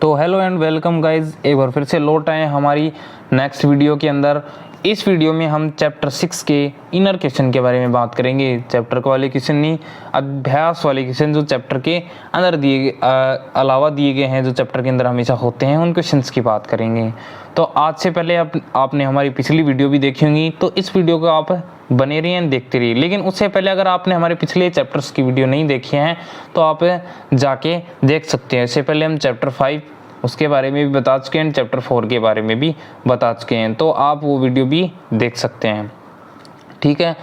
तो hello and welcome guys, एक बार फिर से लौट आए हमारी नेक्स्ट वीडियो के अंदर। इस वीडियो में हम चैप्टर 6 के इनर क्वेश्चन के बारे में बात करेंगे। चैप्टर के वाले क्वेश्चन नहीं, अभ्यास वाले क्वेश्चन जो चैप्टर के अंदर अलावा दिए गए हैं, जो चैप्टर के अंदर हमेशा होते हैं, उन क्वेश्चंस की बात करेंगे। तो आज से पहले आपने हमारी पिछली वीडियो भी देखी होंगी, तो इस वीडियो को आप बने रहिए, देखते रहिए। लेकिन उससे पहले अगर आपने हमारे पिछले चैप्टर्स की वीडियो नहीं देखी हैं तो आप जाके देख सकते हैं। इससे पहले हम चैप्टर 5 उसके बारे में भी बता चुके हैं, चैप्टर 4 के बारे में भी बता चुके हैं, तो आप वो वीडियो भी देख सकते हैं। ठीक है,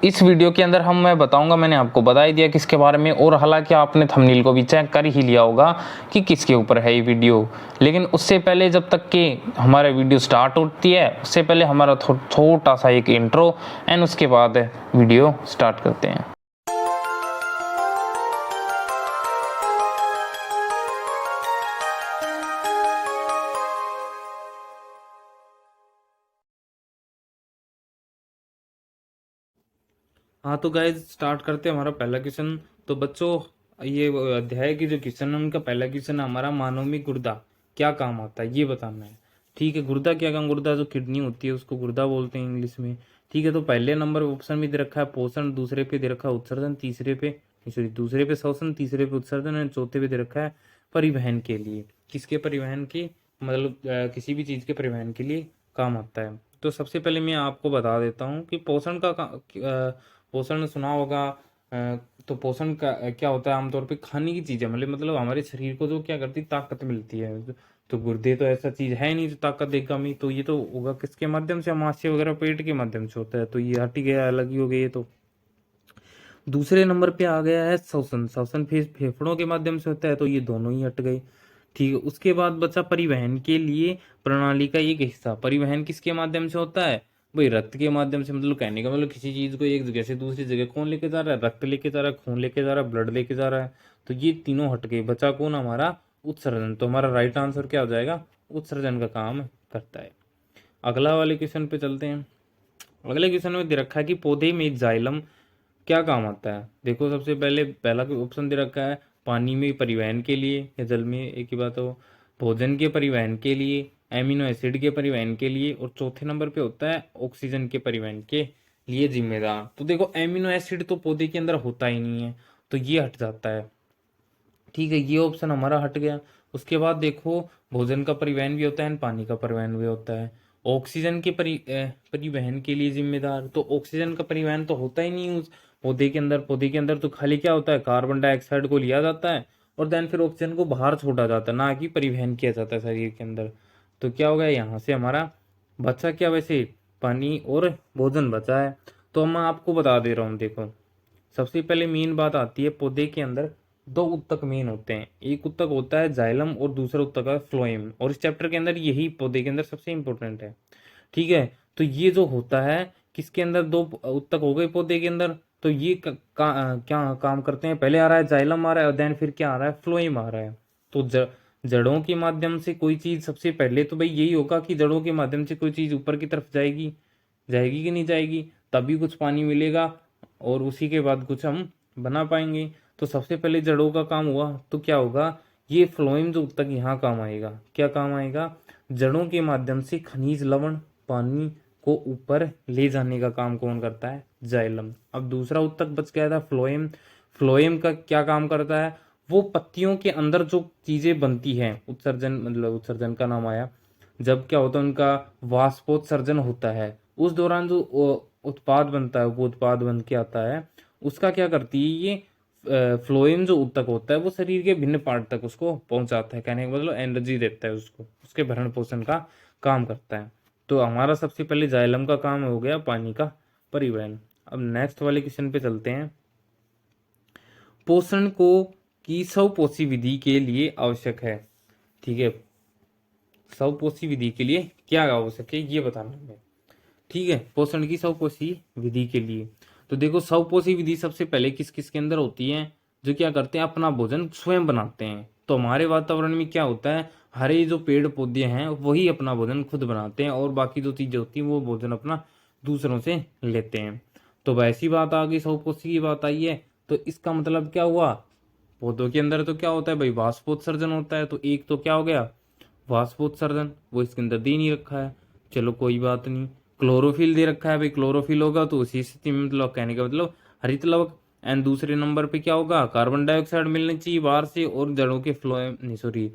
इस वीडियो के अंदर मैं बताऊंगा, मैंने आपको बता ही दिया किसके बारे में, और हालांकि आपने थंबनेल को भी चेक कर ही लिया होगा कि किसके ऊपर है ये वीडियो। लेकिन उससे पहले, जब तक कि हमारा वीडियो स्टार्ट होती है, उससे पहले हमारा छोटा सा एक इंट्रो एंड उसके बाद वीडियो स्टार्ट करते हैं। हाँ तो गाइज स्टार्ट करते हैं हमारा पहला क्वेश्चन। तो बच्चों, ये अध्याय की जो क्वेश्चन है उनका पहला क्वेश्चन है हमारा, मानव में गुर्दा क्या काम आता है, ये बताना है। ठीक है, गुर्दा क्या काम, गुर्दा जो किडनी होती है उसको गुर्दा बोलते हैं इंग्लिश में। ठीक है, तो पहले नंबर ऑप्शन में दे रखा है पोषण, दूसरे पे दे रखा है उत्सर्जन, दूसरे पे शोषण, तीसरे पे उत्सर्जन और चौथे पे दे रखा है परिवहन के लिए। किसके परिवहन की, मतलब किसी भी चीज के परिवहन के लिए काम आता है। तो सबसे पहले मैं आपको बता देता हूँ कि पोषण सुना होगा। तो पोषण का क्या होता है, आमतौर पे खाने की चीजें, मतलब हमारे शरीर को जो क्या करती, ताकत मिलती है। तो गुर्दे तो ऐसा चीज है नहीं जो ताकत देगा हमें, तो ये तो होगा किसके माध्यम से, मांस वगैरह पेट के माध्यम से होता है। तो ये हट ही गया, अलग ही हो गई ये तो। दूसरे नंबर पे आ गया है श्वसन। श्वसन फेफड़ों के माध्यम से होता है, तो ये दोनों ही हट गए। ठीक है, उसके बाद बचा परिवहन के लिए प्रणाली का एक हिस्सा। परिवहन किसके माध्यम से होता है भाई, रक्त के माध्यम से। मतलब कहने का मतलब किसी चीज को एक जगह से दूसरी जगह कौन लेके जा रहा है, रक्त लेके जा रहा है, खून लेके जा रहा है, ब्लड लेके जा रहा है। तो ये तीनों हट गए, बचा कौन, हमारा उत्सर्जन। तो हमारा राइट आंसर क्या हो जाएगा, उत्सर्जन का काम करता है। अगला वाले क्वेश्चन पे चलते हैं। अगले क्वेश्चन में दे रखा है कि पौधे में जाइलम क्या काम आता है। देखो, सबसे पहले पहला ऑप्शन दे रखा है पानी में परिवहन के लिए या जल में, एक ही बात हो, भोजन के परिवहन के लिए, एमिनो एसिड के परिवहन के लिए, और चौथे नंबर पे होता है ऑक्सीजन के परिवहन के लिए जिम्मेदार। तो देखो, एमिनो एसिड तो पौधे के अंदर होता ही नहीं है, तो ये हट जाता है। ठीक है, ये ऑप्शन हमारा हट गया। उसके बाद देखो, भोजन का परिवहन भी होता है, पानी का परिवहन भी होता है। ऑक्सीजन के परिवहन के लिए जिम्मेदार, तो ऑक्सीजन का परिवहन तो होता ही नहीं उस पौधे के अंदर। पौधे के अंदर तो खाली क्या होता है, कार्बन डाइऑक्साइड को लिया जाता है और देन फिर ऑक्सीजन को बाहर छोड़ा जाता है, ना कि परिवहन किया जाता है शरीर के अंदर। तो क्या हो गया यहाँ से हमारा बचा क्या, वैसे पानी और भोजन बचा है। तो मैं आपको बता दे रहा हूँ, देखो सबसे पहले मेन बात आती है, पौधे के अंदर दो उत्तक मेन होते हैं। एक उत्तक होता है जाइलम और दूसरा उत्तक है फ्लोएम, और इस चैप्टर के अंदर यही पौधे के अंदर सबसे इंपॉर्टेंट है। ठीक है, तो ये जो होता है किसके अंदर, दो उत्तक हो गए पौधे के अंदर। तो ये क्या काम करते हैं, पहले आ रहा है जाइलम आ रहा है और देन फिर क्या आ रहा है, फ्लोएम आ रहा है। तो जड़ों के माध्यम से कोई चीज, सबसे पहले तो भाई यही होगा कि जड़ों के माध्यम से कोई चीज ऊपर की तरफ जाएगी, जाएगी कि नहीं जाएगी, तभी कुछ पानी मिलेगा और उसी के बाद कुछ हम बना पाएंगे। तो सबसे पहले जड़ों का काम हुआ, तो क्या होगा, ये फ्लोएम जो उत्तक यहाँ काम आएगा, क्या काम आएगा, जड़ों के माध्यम से खनिज लवण पानी को ऊपर ले जाने का काम कौन करता है, जाइलम। अब दूसरा उत्तक बच गया था फ्लोएम। फ्लोएम का क्या काम करता है, वो पत्तियों के अंदर जो चीजें बनती हैं, उत्सर्जन, मतलब उत्सर्जन का नाम आया जब क्या होता है, उनका वाष्पोत्सर्जन होता है, उस दौरान जो उत्पाद बनता है, वो उत्पाद बन के आता है, उसका क्या करती है ये फ्लोएम जो उत्तक होता है, वो शरीर के भिन्न पार्ट तक उसको पहुंचाता है। कहने का मतलब एनर्जी देता है उसको, उसके भरण पोषण का काम करता है। तो हमारा सबसे पहले जाइलम का काम हो गया पानी का परिवहन। अब नेक्स्ट वाले क्वेश्चन पे चलते हैं। पोषण को की स्वपोषी विधि के लिए आवश्यक है। ठीक है, स्वपोषी विधि के लिए क्या आवश्यक है, ये बताना है। ठीक है, पोषण की स्वपोषी विधि के लिए, तो देखो स्वपोषी विधि सबसे पहले किस किस के अंदर होती है, जो क्या करते हैं, अपना भोजन स्वयं बनाते हैं। तो हमारे वातावरण में क्या होता है, हरे जो पेड़ पौधे हैं वही अपना भोजन खुद बनाते हैं, और बाकी जो चीजें होती हैं वो भोजन अपना दूसरों से लेते हैं। तो वैसी बात आ गई, स्वपोषी की बात आई है, तो इसका मतलब क्या हुआ, पौधों के अंदर तो क्या होता है भाई, वाष्पोत्सर्जन होता है। तो एक तो क्या हो गया, वाष्पोत्सर्जन, वो इसके अंदर दे नहीं रखा है, चलो कोई बात नहीं। क्लोरोफिल दे रखा है भाई, क्लोरोफिल होगा तो उसी स्थिति में, मतलब कहने का मतलब हरित लवक। एंड दूसरे नंबर पे क्या होगा, कार्बन डाइऑक्साइड मिलनी चाहिए बाहर से, और जड़ों के फ्लो नहीं सॉरी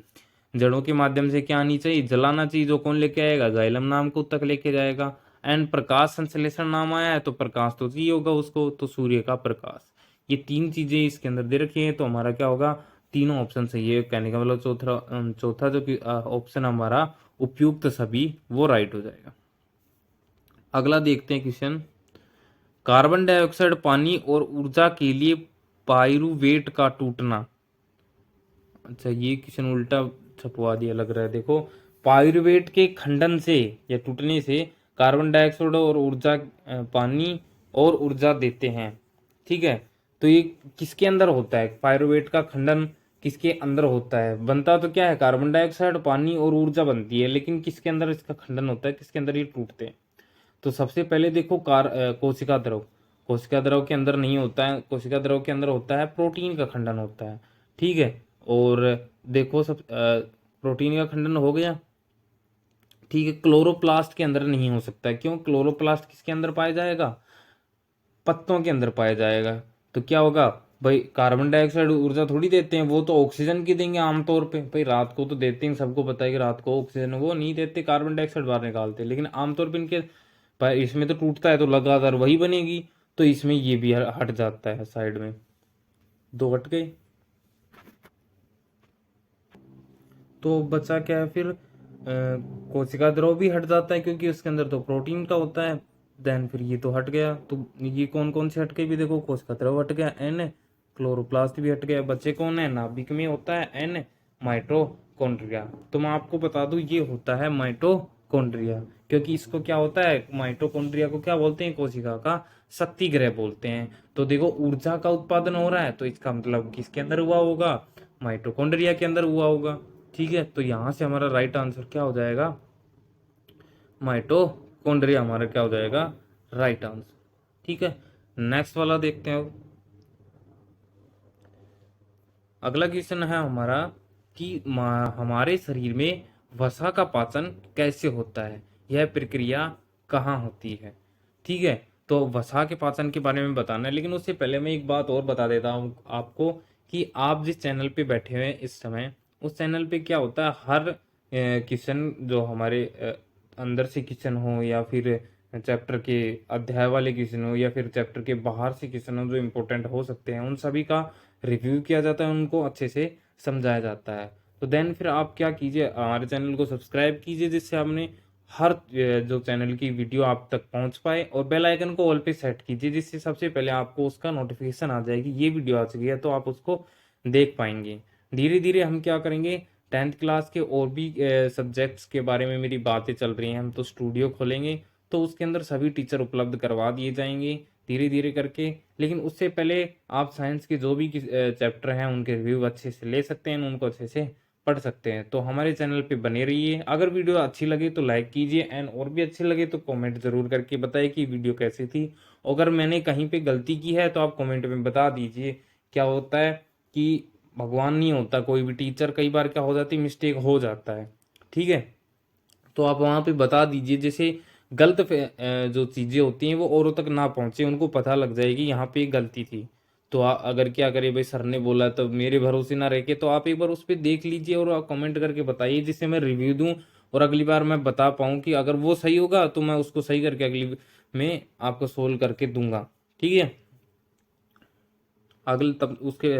जड़ों के माध्यम से क्या आनी चाहिए, जलाना चाहिए। जो कौन लेके आएगा, जाइलम नाम को तक लेके जाएगा। एंड प्रकाश संश्लेषण नाम आया है, तो प्रकाश तो चाहिए होगा उसको, तो सूर्य का प्रकाश। ये तीन चीजें इसके अंदर दे रखी हैं, तो हमारा क्या होगा, तीनों ऑप्शन सही है। कहने का मतलब चौथा जो ऑप्शन हमारा उपयुक्त सभी, वो राइट हो जाएगा। अगला देखते हैं क्वेश्चन, कार्बन डाइऑक्साइड, पानी और ऊर्जा के लिए पाइरुवेट का टूटना। अच्छा, ये क्वेश्चन उल्टा छपवा दिया लग रहा है। देखो, पाइरुवेट के खंडन से या टूटने से कार्बन डाइऑक्साइड और ऊर्जा पानी और ऊर्जा देते हैं। ठीक है, तो ये किसके अंदर होता है, पाइरुवेट का खंडन किसके अंदर होता है, बनता तो क्या है, कार्बन डाइऑक्साइड, पानी और ऊर्जा बनती है, लेकिन किसके अंदर इसका खंडन होता है, किसके अंदर ये टूटते हैं। तो सबसे पहले देखो, कोशिका द्रव, कोशिका द्रव के अंदर नहीं होता है, कोशिका द्रव के अंदर होता है प्रोटीन का खंडन होता है। ठीक है, और देखो सब प्रोटीन का खंडन हो गया। ठीक है, क्लोरोप्लास्ट के अंदर नहीं हो सकता है, क्यों, क्लोरोप्लास्ट किसके अंदर पाया जाएगा, पत्तों के अंदर पाया जाएगा। तो क्या होगा भाई, कार्बन डाइऑक्साइड ऊर्जा थोड़ी देते हैं, वो तो ऑक्सीजन की देंगे आमतौर पे भाई, रात को तो देते हैं, सबको पता है कि रात को ऑक्सीजन, वो नहीं देते, कार्बन डाइऑक्साइड बाहर निकालते हैं, लेकिन आमतौर पे इनके पर इसमें तो टूटता है तो लगातार वही बनेगी, तो इसमें ये भी हट जाता है साइड में, दो हट गए। तो बचा क्या है फिर, कोशिका द्रव भी हट जाता है, क्योंकि उसके अंदर तो प्रोटीन का होता है। देन फिर ये तो हट गया, तो ये कौन कौन से हट गए भी, देखो कोशिका द्रव हट गया एन, क्लोरोप्लास्ट भी हट गया, बच्चे कौन है, नाभिक में होता है एन, माइटोकॉन्ड्रिया। तो मैं आपको बता दूं, ये होता है माइटोकॉन्ड्रिया, क्योंकि इसको क्या होता है, माइटोकॉन्ड्रिया को क्या बोलते हैं, कोशिका का शक्ति गृह बोलते हैं। तो देखो, ऊर्जा का उत्पादन हो रहा है, तो इसका मतलब किसके अंदर हुआ होगा, माइटोकॉन्ड्रिया के अंदर हुआ होगा। ठीक है, तो यहां से हमारा राइट आंसर क्या हो जाएगा, माइटोकॉन्ड्रिया हमारा क्या हो जाएगा, राइट आंसर। ठीक है, नेक्स्ट वाला देखते हैं। अगला क्वेश्चन है हमारा कि हमारे शरीर में वसा का पाचन कैसे होता है, यह प्रक्रिया कहाँ होती है। ठीक है, तो वसा के पाचन के बारे में बताना है, लेकिन उससे पहले मैं एक बात और बता देता हूँ आपको, कि आप जिस चैनल पे बैठे हुए हैं इस समय, उस चैनल पे क्या होता है, हर क्वेश्चन जो हमारे अंदर से क्वेश्चन हो, या फिर चैप्टर के अध्याय वाले क्वेश्चन हो, या फिर चैप्टर के बाहर से क्वेश्चन हो जो इम्पोर्टेंट हो सकते हैं, उन सभी का रिव्यू किया जाता है, उनको अच्छे से समझाया जाता है। तो देन फिर आप क्या कीजिए, हमारे चैनल को सब्सक्राइब कीजिए, जिससे आपने हर जो चैनल की वीडियो आप तक पहुंच पाए, और बेल आइकन को ऑल पे सेट कीजिए, जिससे सबसे पहले आपको उसका नोटिफिकेशन आ जाएगी, ये वीडियो आ चुकी है, तो आप उसको देख पाएंगे। धीरे धीरे हम क्या करेंगे, 10th क्लास के और भी सब्जेक्ट्स के बारे में मेरी बातें चल रही हैं, हम तो स्टूडियो खोलेंगे, तो उसके अंदर सभी टीचर उपलब्ध करवा दिए जाएंगे धीरे धीरे करके। लेकिन उससे पहले आप साइंस के जो भी चैप्टर हैं उनके रिव्यू अच्छे से ले सकते हैं, उनको अच्छे से पढ़ सकते हैं। तो हमारे चैनल पे बने रहिए। अगर वीडियो अच्छी लगे तो लाइक कीजिए, एंड और भी अच्छी लगे तो कमेंट जरूर करके बताइए कि वीडियो कैसी थी। अगर मैंने कहीं पे गलती की है तो आप कमेंट में बता दीजिए। क्या होता है कि भगवान नहीं होता कोई भी, टीचर कई बार क्या हो जाती है, मिस्टेक हो जाता है। ठीक है, तो आप वहां पे बता दीजिए, जैसे गलत जो चीजें होती हैं वो औरों तक ना पहुंचे, उनको पता लग जाएगी यहाँ पे गलती थी। तो अगर क्या करे भाई, सर ने बोला तो मेरे भरोसे ना रह के, तो आप एक बार उस पर देख लीजिए और आप कमेंट करके बताइए, जिससे मैं रिव्यू दूं, और अगली बार मैं बता पाऊँ कि अगर वो सही होगा तो मैं उसको सही करके अगली में आपको सोल्व करके दूंगा। ठीक है, अगले तब उसके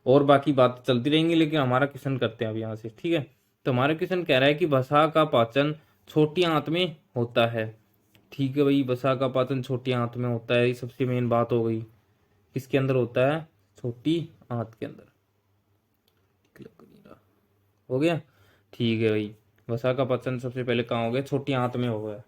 और बाकी बात चलती रहेंगी, लेकिन हमारा क्वेश्चन करते हैं अब यहाँ से। ठीक है, तो हमारा क्वेश्चन कह रहा है कि वसा का पाचन छोटी आंत में होता है। ठीक है भाई, वसा का पाचन छोटी आंत में होता है, ये सबसे मेन बात हो गई। किसके अंदर होता है, छोटी आंत के अंदर। हो गया, ठीक है भाई, वसा का पाचन सबसे पहले कहाँ हो गया, छोटी आंत में हो गया।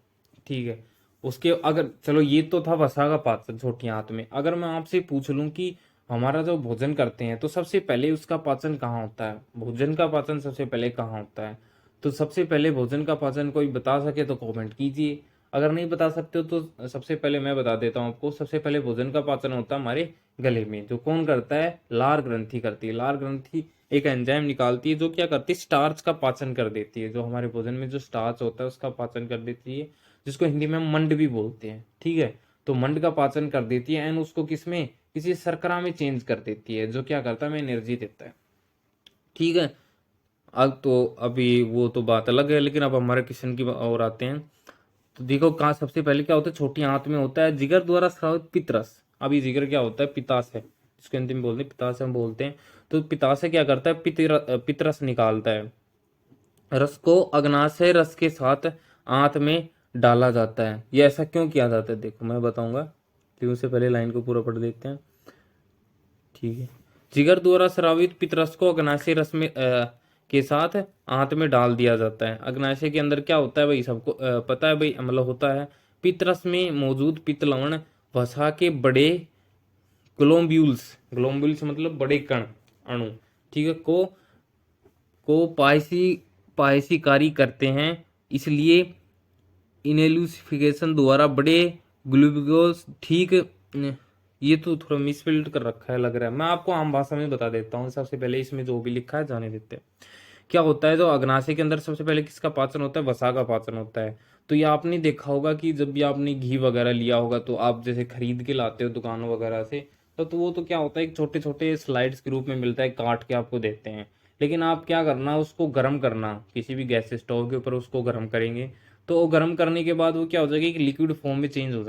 ठीक है, उसके अगर चलो, ये तो था वसा का पाचन छोटी आंत में। अगर मैं आपसे पूछ लूं कि हमारा जो भोजन करते हैं, तो सबसे पहले उसका पाचन कहाँ होता है, भोजन का पाचन सबसे पहले कहाँ होता है। तो सबसे पहले भोजन का पाचन कोई बता सके तो कमेंट कीजिए। अगर नहीं बता सकते हो तो सबसे पहले मैं बता देता हूँ आपको। सबसे पहले भोजन का पाचन होता है हमारे गले में, जो कौन करता है, लार ग्रंथि करती है। लार ग्रंथि एक एंजाइम निकालती है जो क्या करती है, स्टार्च का पाचन कर देती है। जो हमारे भोजन में जो स्टार्च होता है उसका पाचन कर देती है, जिसको हिंदी में हम मंड भी बोलते हैं, ठीक है। तो मंड का पाचन कर देती है एंड उसको किसमें, किसी शर्करा में चेंज कर देती है, जो क्या करता है, हमें एनर्जी देता है, ठीक है। अब तो अभी वो तो बात अलग है, लेकिन अब हमारे क्वेश्चन की ओर आते हैं। तो देखो कहाँ सबसे पहले क्या होता है, छोटी आंत में होता है जिगर द्वारा स्रावित पित्तरस। अब ये जिगर क्या होता है, पित्ताशय, इसको हिंदी में बोलते हैं पित्ताशय हम बोलते हैं। तो पित्ताशय क्या करता है, पित्तरस निकालता है। रस को अग्नाशय रस के साथ आंत में डाला जाता है। ये ऐसा क्यों किया जाता है, देखो मैं बताऊंगा, लेकिन उससे पहले लाइन को पूरा पढ़ लेते हैं, ठीक है। जिगर द्वारा स्रावित पित्तरस को अग्नाशय रस में के साथ आंत में डाल दिया जाता है। अग्नाशय के अंदर क्या होता है भाई, सबको पता है भाई, मतलब होता है पित्तरस में मौजूद पित्त लवण वसा के बड़े ग्लोम्ब्यूल्स, ग्लोम्ब्यूल्स मतलब बड़े कण, अणु, ठीक है, को पायसीकारी करते हैं। इसलिए इनेलुसिफिकेशन द्वारा बड़े ग्लूकोज, ठीक, ये तो थोड़ा मिसफिल्ड कर रखा है लग रहा है, मैं आपको आम भाषा में बता देता हूँ। सबसे पहले इसमें जो भी लिखा है जाने देते हैं। क्या होता है, जो अग्नाशय के अंदर सबसे पहले किसका पाचन होता है, वसा का पाचन होता है। तो ये आपने देखा होगा कि जब भी आपने घी वगैरह लिया होगा तो आप जैसे खरीद के लाते हो दुकानों वगैरह से, तो वो तो क्या होता है, एक छोटे छोटे स्लाइड्स के रूप में मिलता है, काट के आपको देते हैं। लेकिन आप क्या करना, उसको गर्म करना, किसी भी गैस स्टोव के ऊपर उसको गर्म करेंगे, तो वो गर्म करने के बाद वो क्या हो जाएगा, एक लिक्विड फॉर्म में चेंज हो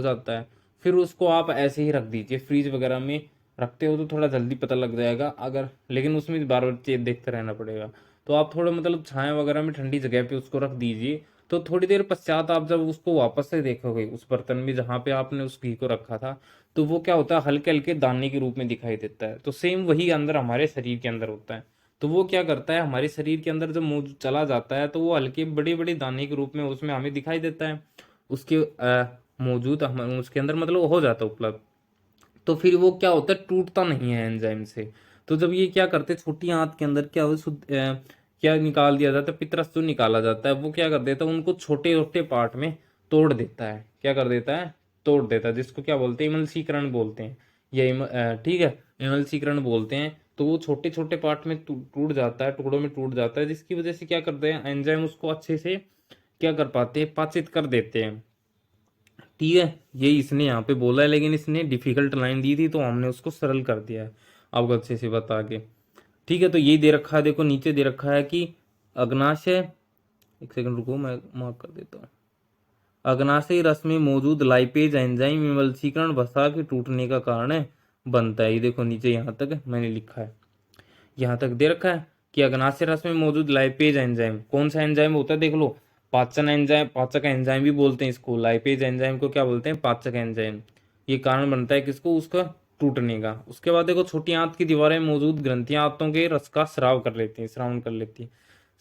जाता है। फिर उसको आप ऐसे ही रख दीजिए, फ्रीज वगैरह में रखते हो तो थोड़ा जल्दी पता लग जाएगा, अगर, लेकिन उसमें बार बार चेक देखते रहना पड़ेगा। तो आप थोड़ा मतलब छाया वगैरह में ठंडी जगह पे उसको रख दीजिए। तो थोड़ी देर पश्चात आप जब उसको वापस से देखोगे उस बर्तन में जहाँ पे आपने उस घी को रखा था, तो वो क्या होता है, हल्के हल्के दाने के रूप में दिखाई देता है। तो सेम वही अंदर हमारे शरीर के अंदर होता है। तो वो क्या करता है, हमारे शरीर के अंदर जब मौजूद चला जाता है तो वो हल्के बड़े बड़े दाने के रूप में उसमें हमें दिखाई देता है, उसके मौजूद हम उसके अंदर मतलब हो जाता है उपलब्ध। तो फिर वो क्या होता है, टूटता नहीं है एंजाइम से। तो जब ये क्या करते हैं, छोटी आंत के अंदर क्या हो क्या निकाल दिया जाता है, पित्रस जो निकाला जाता है वो क्या कर देता है, उनको छोटे छोटे पार्ट में तोड़ देता है। क्या कर देता है, तोड़ देता है, जिसको क्या बोलते हैं, इमल्सीकरण बोलते हैं, या ठीक है, इमल्सीकरण बोलते हैं। तो वो छोटे छोटे पार्ट में टूट जाता है, टुकड़ों में टूट जाता है, जिसकी वजह से क्या करते हैं, एंजाइम उसको अच्छे से क्या कर पाते हैं, पाचित कर देते हैं, ठीक है। यही इसने यहाँ पे बोला है, लेकिन इसने डिफिकल्ट लाइन दी थी तो हमने उसको सरल कर दिया है आपको अच्छे से बता के, ठीक है। तो यही दे रखा है, देखो नीचे दे रखा है कि अग्नाशय, एक सेकंड रुको मैं मार्क कर देता हूँ। अग्नाशय रस में मौजूद लाइपेज एंजाइम विमलसीकरण वसा के टूटने का कारण बनता है। ये देखो नीचे यहाँ तक मैंने लिखा है, यहाँ तक दे रखा है कि अग्नाशय रस में मौजूद लाइपेज एंजाइम, कौन सा एंजाइम होता है, देख लो, पाचन एंजाइम, पाचक एंजाइम भी बोलते हैं इसको, लाइपेज एंजाइम को क्या बोलते हैं, पाचक एंजाइम। ये कारण बनता है किसको, उसका टूटने का। उसके बाद देखो छोटी आंत की दीवारें में मौजूद ग्रंथियां आंतों के रस का स्राव कर लेती हैं, श्रावण कर लेती हैं,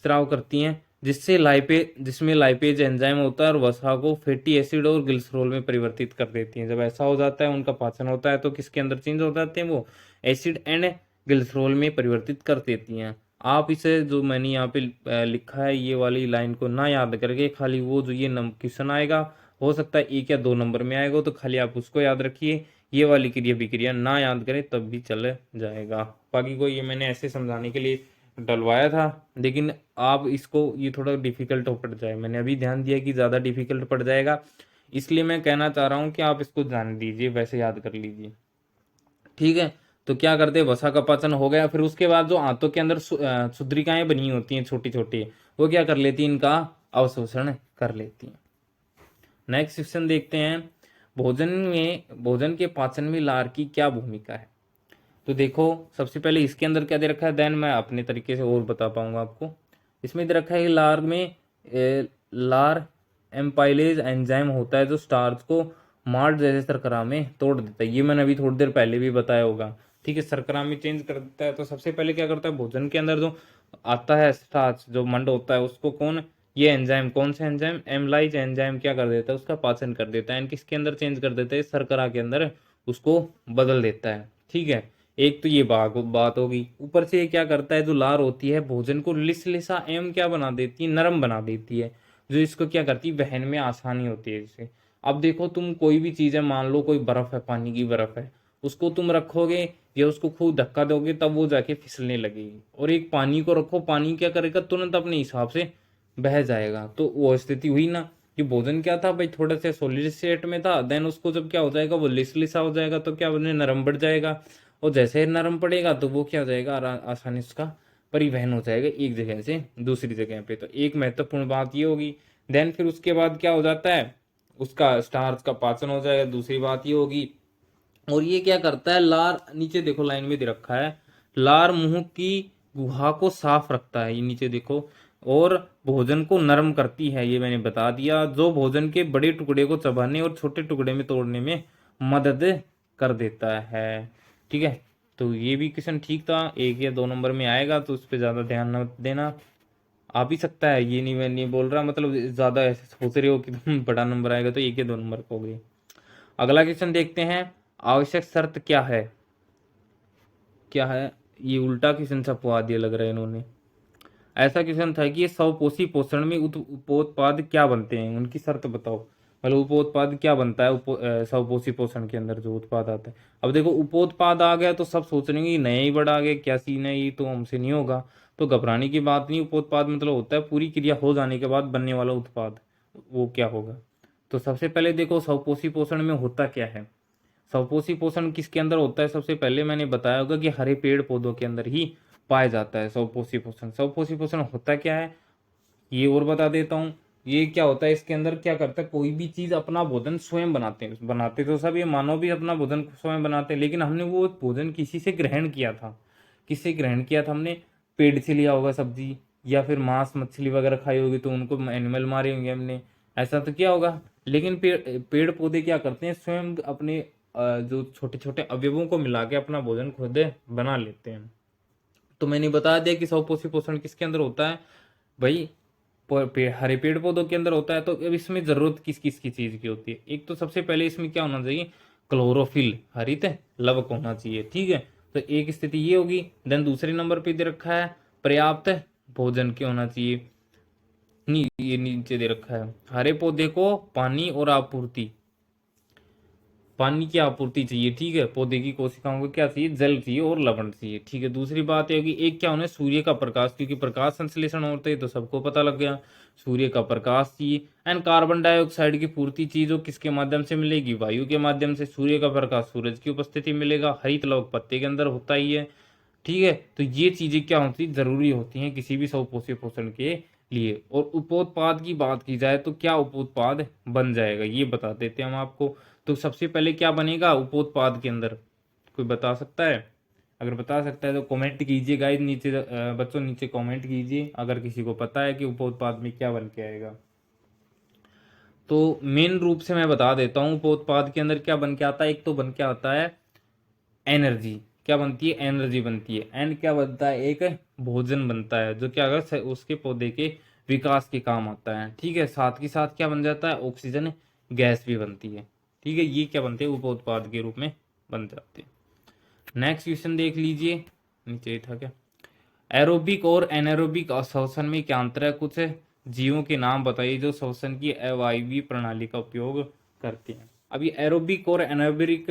स्राव करती हैं, जिसमें लाइपेज एंजाइम होता है, और वसा को फैटी एसिड और ग्लिसरॉल में परिवर्तित कर देती हैं। जब ऐसा हो जाता है, उनका पाचन होता है, तो किसके अंदर चेंज हो जाते हैं, वो एसिड एंड ग्लिसरॉल में परिवर्तित कर देती हैं। आप इसे जो मैंने यहाँ पे लिखा है, ये वाली लाइन को ना याद करके खाली वो जो ये क्वेश्चन आएगा, हो सकता है 1 या 2 नंबर में आएगा, तो खाली आप उसको याद रखिए, ये वाली क्रिया विक्रिया ना याद करें तब भी चल जाएगा। बाकी को ये मैंने ऐसे समझाने के लिए डलवाया था, लेकिन आप इसको ये थोड़ा डिफिकल्ट हो पड़ जाए, मैंने अभी ध्यान दिया कि ज़्यादा डिफिकल्ट पड़ जाएगा, इसलिए मैं कहना चाह रहा हूँ कि आप इसको जान दीजिए, वैसे याद कर लीजिए, ठीक है। तो क्या करते हैं, वसा का पाचन हो गया, फिर उसके बाद जो आंतों के अंदर क्षुद्रिकाएं बनी होती हैं छोटी छोटी, वो क्या कर लेती हैं, इनका अवशोषण कर लेती हैं। नेक्स्ट क्वेश्चन देखते हैं, भोजन के पाचन में लार की क्या भूमिका है। तो देखो सबसे पहले इसके अंदर क्या दे रखा है, देन मैं अपने तरीके से और बता पाऊंगा आपको। इसमें दे रखा है कि लार में लार एम्पाइलेज एंजाइम होता है, जो स्टार्च को मार्ट जैसे शर्करा में तोड़ देता है। ये मैंने अभी थोड़ी देर पहले भी बताया होगा, ठीक है, शर्करा में चेंज कर देता है। तो सबसे पहले क्या करता है, भोजन के अंदर जो आता है स्टार्च, जो मंड होता है, उसको कौन, ये एंजाइम, कौन सा एंजाइम, एमलाइज एंजाइम क्या कर देता है, उसका पाचन कर देता है, एंड किसके अंदर चेंज कर देता है, शर्करा के अंदर उसको बदल देता है, ठीक है। एक तो ये बात होगी, ऊपर से ये क्या करता है, जो लार होती है भोजन को लिसलिसा एवं क्या बना देती है, नरम बना देती है। जो इसको क्या करती है, वहन में आसानी होती है इससे। अब देखो तुम कोई भी चीज़ है, मान लो कोई बर्फ है, पानी की बर्फ है, उसको तुम रखोगे या उसको खूब धक्का दोगे तब वो जाके फिसलने लगेगी। और एक पानी को रखो, पानी क्या करेगा, तुरंत अपने हिसाब से बह जाएगा। तो वो स्थिति हुई ना कि भोजन क्या था भाई, थोड़ा सा सॉलिड स्टेट में था, देन उसको जब क्या हो जाएगा, वो लिसा हो जाएगा, तो क्या बने, नरम पड़ जाएगा। और जैसे ही नरम पड़ेगा तो वो क्या हो जाएगा, आसानी से उसका परिवहन हो जाएगा एक जगह से दूसरी जगह पे। तो एक महत्वपूर्ण बात ये होगी। देन फिर उसके बाद क्या हो जाता है, उसका स्टार्च का पाचन हो जाएगा, दूसरी बात ये होगी। और ये क्या करता है, लार, नीचे देखो लाइन में दे रखा है, लार मुंह की गुहा को साफ रखता है, ये नीचे देखो। और भोजन को नरम करती है, ये मैंने बता दिया, जो भोजन के बड़े टुकड़े को चबाने और छोटे टुकड़े में तोड़ने में मदद कर देता है। ठीक है, तो ये भी क्वेश्चन ठीक था, 1 या 2 नंबर में आएगा, तो उस पर ज्यादा ध्यान न देना। आ भी सकता है, ये नहीं, मैं नहीं बोल रहा, मतलब ज्यादा ऐसे सोच रहे हो कि तुम बड़ा नंबर आएगा, तो 1 या 2 नंबर को हो गए। अगला क्वेश्चन देखते हैं, आवश्यक शर्त क्या है। क्या है, ये उल्टा क्वेश्चन छपवा दिया लग रहा है इन्होंने। ऐसा क्वेश्चन था कि ये स्वपोषी पोषण में उपोत्पाद क्या बनते हैं, उनकी शर्त बताओ। मतलब उपोत्पाद क्या बनता है स्वपोषी पोषण के अंदर जो उत्पाद आता है। अब देखो उपोत्पाद आ गया तो सब सोच रहे हैं कि नया ही बड़ा आ गया, क्या सीन है, ये तो हमसे नहीं होगा। तो घबराने की बात नहीं, उपोत्पाद मतलब होता है पूरी क्रिया हो जाने के बाद बनने वाला उत्पाद, वो क्या होगा। तो सबसे पहले देखो स्वपोषी पोषण में होता क्या है। स्वपोषी पोषण किसके अंदर होता है, सबसे पहले मैंने बताया होगा कि हरे पेड़ पौधों के अंदर ही पाया जाता है स्वपोषी पोषण। स्वपोषी पोषण होता क्या है ये और बता देता हूँ। ये क्या होता है, इसके अंदर क्या करता है, कोई भी चीज अपना भोजन स्वयं बनाते हैं, बनाते तो सब ये मानव भी अपना भोजन स्वयं बनाते हैं, लेकिन हमने वो भोजन किसी से ग्रहण किया था। किससे ग्रहण किया था हमने, पेड़ से लिया होगा सब्जी, या फिर मांस मछली वगैरह खाई होगी तो उनको एनिमल मारे होंगे हमने, ऐसा तो क्या होगा। लेकिन पेड़ पौधे क्या करते हैं, स्वयं अपने जो छोटे छोटे अवयवों को मिला के अपना भोजन खुद बना लेते हैं। तो मैंने बता दिया कि स्वपोषी पोषण किसके अंदर होता है भाई, हरे पेड़ पौधों के अंदर होता है। तो अब इसमें जरूरत किस किस की चीज की होती है, एक तो सबसे पहले इसमें क्या होना चाहिए, क्लोरोफिल, हरित लवक होना चाहिए। ठीक है, तो एक स्थिति ये होगी। देन दूसरे नंबर पे दे रखा है पर्याप्त भोजन के होना चाहिए। ये नीचे दे रखा है हरे पौधे को पानी और आपूर्ति, पानी की आपूर्ति चाहिए। ठीक है, पौधे की कोशिकाओं को क्या चाहिए, जल चाहिए और लवण चाहिए। ठीक है, दूसरी बात ये होगी, एक क्या होना है, सूर्य का प्रकाश, क्योंकि प्रकाश संश्लेषण होता है तो सबको पता लग गया, सूर्य का प्रकाश चाहिए। एंड कार्बन डाइऑक्साइड की पूर्ति चीज जो किसके माध्यम से मिलेगी, वायु के माध्यम से। सूर्य का प्रकाश सूरज की उपस्थिति में मिलेगा, हरित लवक पत्ते के अंदर होता ही है। ठीक है, तो ये चीजें क्या होती जरूरी होती हैं किसी भी स्वपोषी पोषण के लिए। और उपोत्पाद की बात की जाए तो क्या उपोत्पाद बन जाएगा ये बता देते हैं हम आपको। तो सबसे पहले क्या बनेगा उपोत्पाद के अंदर, कोई बता सकता है। अगर बता सकता है तो कमेंट कीजिए गाइस, नीचे बच्चों नीचे कमेंट कीजिए अगर किसी को पता है कि उपोत्पाद में क्या बन के आएगा। तो मेन रूप से मैं बता देता हूँ उपोत्पाद के अंदर क्या बन के आता है। एक तो बन के आता है एनर्जी, क्या बनती है, एनर्जी बनती है। एंड क्या बनता है, एक भोजन बनता है जो क्या अगर उसके पौधे के विकास के काम आता है। ठीक है, साथ के साथ क्या बन जाता है, ऑक्सीजन गैस भी बनती है। ठीक है, ये क्या बनते हैं, उप उत्पाद के रूप में बन जाते हैं। नेक्स्ट क्वेश्चन देख लीजिए, नीचे था क्या, एरोबिक और एनारोबिक श्वसन में क्या अंतर है, कुछ जीवों के नाम बताइए जो श्वसन की अवायवीय प्रणाली का उपयोग करते हैं। अब ये एरोबिक और एनारोबिक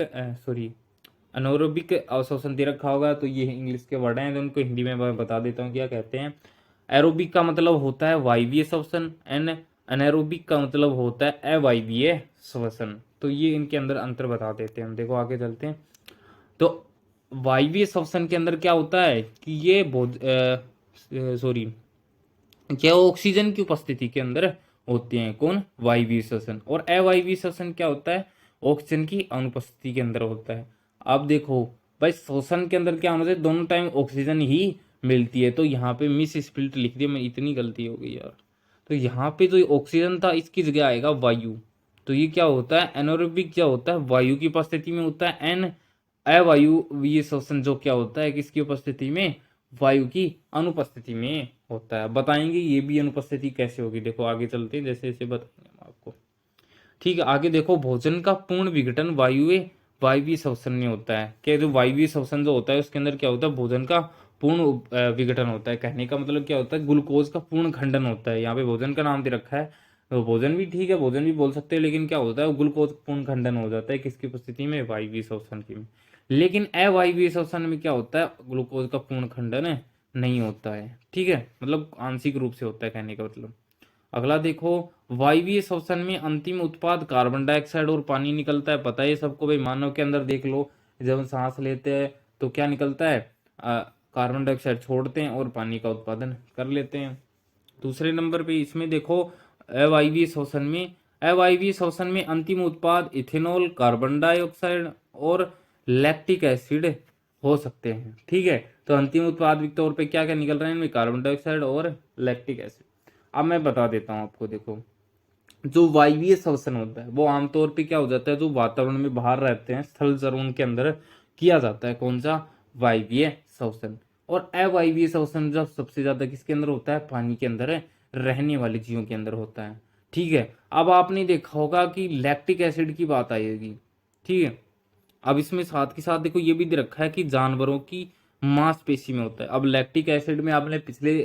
अनोरोबिक अवशोषण दे रखा होगा, तो ये इंग्लिश के वर्ड हैं तो उनको हिंदी में मैं बता देता हूँ क्या कहते हैं। एरोबिक का मतलब होता है वायवीय श्वसन, एंड अनएरोबिक का मतलब होता है अवायवीय श्वसन। तो ये इनके अंदर अंतर बता देते हैं हम, देखो आगे चलते हैं। तो वायवीय श्वसन के अंदर क्या होता है कि ये क्या ऑक्सीजन की उपस्थिति के अंदर होते हैं, कौन, वायवीय श्वसन। और अवायवीय श्वसन क्या होता है, ऑक्सीजन की अनुपस्थिति के अंदर होता है। अब देखो भाई श्वसन के अंदर क्या होना चाहिए, दोनों टाइम ऑक्सीजन ही मिलती है। तो यहाँ पे मिस स्प्लिट लिख दिया मैं, इतनी गलती हो गई यार। तो यहाँ पे जो ऑक्सीजन था इसकी जगह आएगा वायु। तो ये क्या होता है, एनोरोबिक क्या होता है, वायु की उपस्थिति में होता है। एन अवायुवीय श्वसन जो क्या होता है, किसकी उपस्थिति में, वायु की अनुपस्थिति में होता है। बताएंगे ये भी अनुपस्थिति कैसे होगी, देखो आगे चलते हैं, जैसे जैसे बताएंगे हम आपको। ठीक है, आगे देखो, भोजन का पूर्ण विघटन वायुवीय श्वसन में होता है। क्या जो वायुवीय श्वसन जो होता है उसके अंदर क्या होता है, भोजन का पूर्ण विघटन होता है। कहने का मतलब क्या होता है, ग्लूकोज का पूर्ण खंडन होता है। यहाँ पे भोजन का नाम दे रखा है, तो भोजन भी ठीक है, भोजन भी बोल सकते हैं, लेकिन क्या होता है, ग्लूकोज का पूर्ण खंडन हो जाता है किसकी उपस्थिति में, वायवीय श्वसन की में। लेकिन अवायवीय श्वसन में क्या होता है, ग्लूकोज का पूर्ण खंडन नहीं होता है। ठीक है, मतलब आंशिक रूप से होता है, कहने का मतलब। अगला देखो, वायवीय श्वसन में अंतिम उत्पाद कार्बन डाइऑक्साइड और पानी निकलता है। पता है सबको भाई, मानव के अंदर देख लो, जब हम सांस लेते हैं तो क्या निकलता है, कार्बन डाइऑक्साइड छोड़ते हैं और पानी का उत्पादन कर लेते हैं। दूसरे नंबर पे इसमें देखो, अवायवीय श्वसन में, अवायवीय श्वसन में अंतिम उत्पाद इथेनॉल, कार्बन डाइऑक्साइड और लैक्टिक एसिड हो सकते हैं। ठीक है, तो अंतिम उत्पाद के तौर पे क्या क्या निकल रहे हैं इनमें, कार्बन डाइऑक्साइड और लैक्टिक एसिड। अब मैं बता देता हूँ आपको, देखो जो वायवीय श्वसन होता है वो आमतौर पे क्या हो जाता है, जो वातावरण में बाहर रहते हैं स्थल जरूर के अंदर किया जाता है, कौन सा, वायवीय श्वसन। और अवायवीय श्वसन जब सबसे ज्यादा किसके अंदर होता है, पानी के अंदर रहने वाले जीवों के अंदर होता है। ठीक है, अब आपने देखा होगा कि लैक्टिक एसिड की बात आएगी। ठीक है, अब इसमें साथ के साथ देखो ये भी दे रखा है कि जानवरों की मांसपेशी में होता है। अब लैक्टिक एसिड में आपने पिछले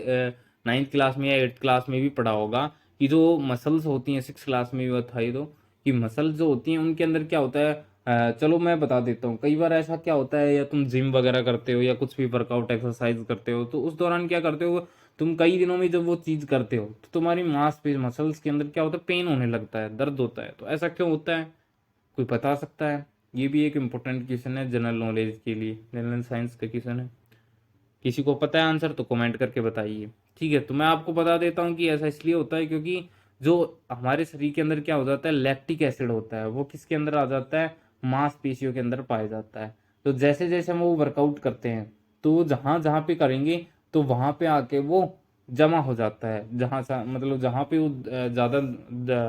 9th क्लास में या 8th क्लास में भी पढ़ा होगा कि जो मसल्स होती हैं, 6th क्लास में भी था ये, तो कि मसल्स जो होती हैं उनके अंदर क्या होता है, चलो मैं बता देता हूँ। कई बार ऐसा क्या होता है, या तुम जिम वगैरह करते हो या कुछ भी वर्कआउट एक्सरसाइज करते हो, तो उस दौरान क्या करते हो तुम, कई दिनों में जब वो चीज करते हो तो तुम्हारी मांसपेशी मसल्स के अंदर क्या होता है, पेन होने लगता है, दर्द होता है। तो ऐसा क्यों होता है, कोई बता सकता है? ये भी एक इम्पोर्टेंट क्वेश्चन है जनरल नॉलेज के लिए, जनरल साइंस का क्वेश्चन है। किसी को पता है आंसर तो कमेंट करके बताइए। ठीक है, तो मैं आपको बता देता हूँ कि ऐसा इसलिए होता है क्योंकि जो हमारे शरीर के अंदर क्या हो जाता है, लैक्टिक एसिड होता है, वो किसके अंदर आ जाता है, मांसपेशियों के अंदर पाया जाता है। तो जैसे जैसे हम वो वर्कआउट करते हैं तो जहां जहां पे करेंगे तो वहां पे आके वो जमा हो जाता है, जहां सा मतलब जहां पे वो ज्यादा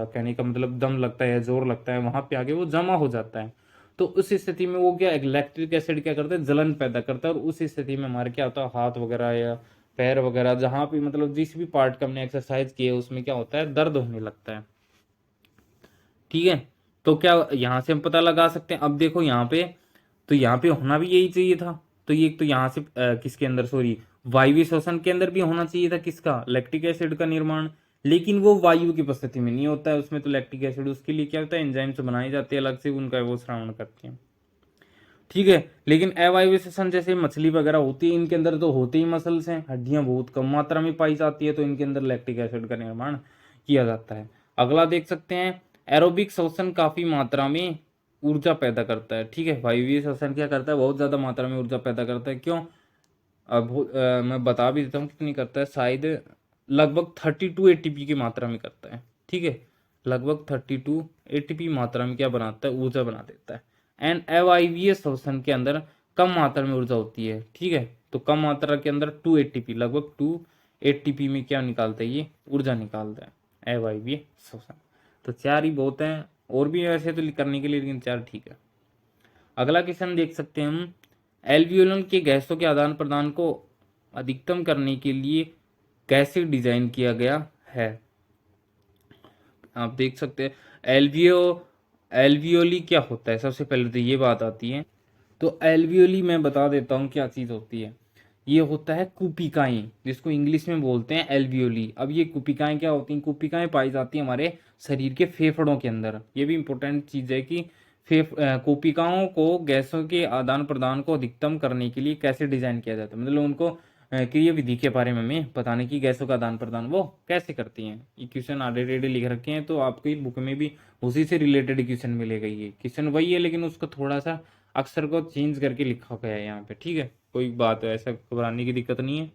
कहने का मतलब दम लगता है या जोर लगता है, वहां पे आके वो जमा हो जाता है। तो उस स्थिति में वो क्या, लैक्टिक एसिड क्या करता है, जलन पैदा करता है, और उस स्थिति में हमारे क्या होता है, हाथ वगैरह या पैर वगैरह जहां भी मतलब जिस भी पार्ट का हमने एक्सरसाइज किया उसमें क्या होता है, दर्द होने लगता है। ठीक है, तो क्या यहाँ से हम पता लगा सकते हैं, अब देखो यहाँ पे, तो यहाँ पे होना भी यही चाहिए था। तो ये तो यहाँ से किसके अंदर, सॉरी, वायवीय श्वसन के अंदर भी होना चाहिए था किसका, लैक्टिक एसिड का निर्माण। लेकिन वो वायु की उपस्थिति में नहीं होता है, उसमें तो लैक्टिक एसिड उसके लिए क्या होता है, एंजाइम से बनाई जाती है अलग से, उनका वो श्रवण करते हैं। ठीक है, लेकिन अवायवीय श्वसन जैसे मछली वगैरह होती है, इनके अंदर तो होते ही मसल्स हैं, हड्डियां बहुत कम मात्रा में पाई जाती है, तो इनके अंदर लैक्टिक एसिड का निर्माण किया जाता है। अगला देख सकते हैं, एरोबिक श्वसन काफी मात्रा में ऊर्जा पैदा करता है। ठीक है, वायवीय श्वसन क्या करता है, बहुत ज्यादा मात्रा में ऊर्जा पैदा करता है। क्यों, अब मैं बता भी देता हूँ कितनी करता है, शायद लगभग 32 ATP की मात्रा में करता है। ठीक है, लगभग 32 ATP मात्रा में क्या बनाता है, ऊर्जा बना देता है। एंड अवायवीय श्वसन के अंदर कम मात्रा में ऊर्जा होती है। ठीक है, तो कम मात्रा के अंदर 2 ATP, लगभग 2 ATP में क्या निकालता है, ये ऊर्जा निकालता है अवायवीय श्वसन। तो 4 ही बहुत है, और भी ऐसे तो करने के लिए, लेकिन 4 ठीक है। अगला क्वेश्चन देख सकते हैं हम, एल्वियोलन के गैसों के आदान प्रदान को अधिकतम करने के लिए कैसे डिजाइन किया गया है। आप देख सकते हैं, एल्वियो एल्वियोली क्या होता है, सबसे पहले तो ये बात आती है। तो एल्वियोली मैं बता देता हूँ क्या चीज होती है। ये होता है कुपिकाएं, जिसको इंग्लिश में बोलते हैं एल्वियोली। अब ये कुपिकाएं क्या होती हैं, कुपिकाएं पाई जाती हैं हमारे शरीर के फेफड़ों के अंदर। ये भी इंपॉर्टेंट चीज है कि कोशिकाओं को गैसों के आदान प्रदान को अधिकतम करने के लिए कैसे डिजाइन किया जाता है, मतलब उनको क्रिया विधि के बारे में हमें बताने की, गैसों का आदान प्रदान वो कैसे करती हैं। ये क्वेश्चन ऑलरेडी लिख रखे हैं, तो आपकी बुक में भी उसी से रिलेटेड क्वेश्चन मिलेगा। ये क्वेश्चन वही है, लेकिन उसको थोड़ा सा अक्षर को चेंज करके लिखा गया है यहाँ पे। ठीक है, कोई बात है, ऐसा घबराने की दिक्कत नहीं है।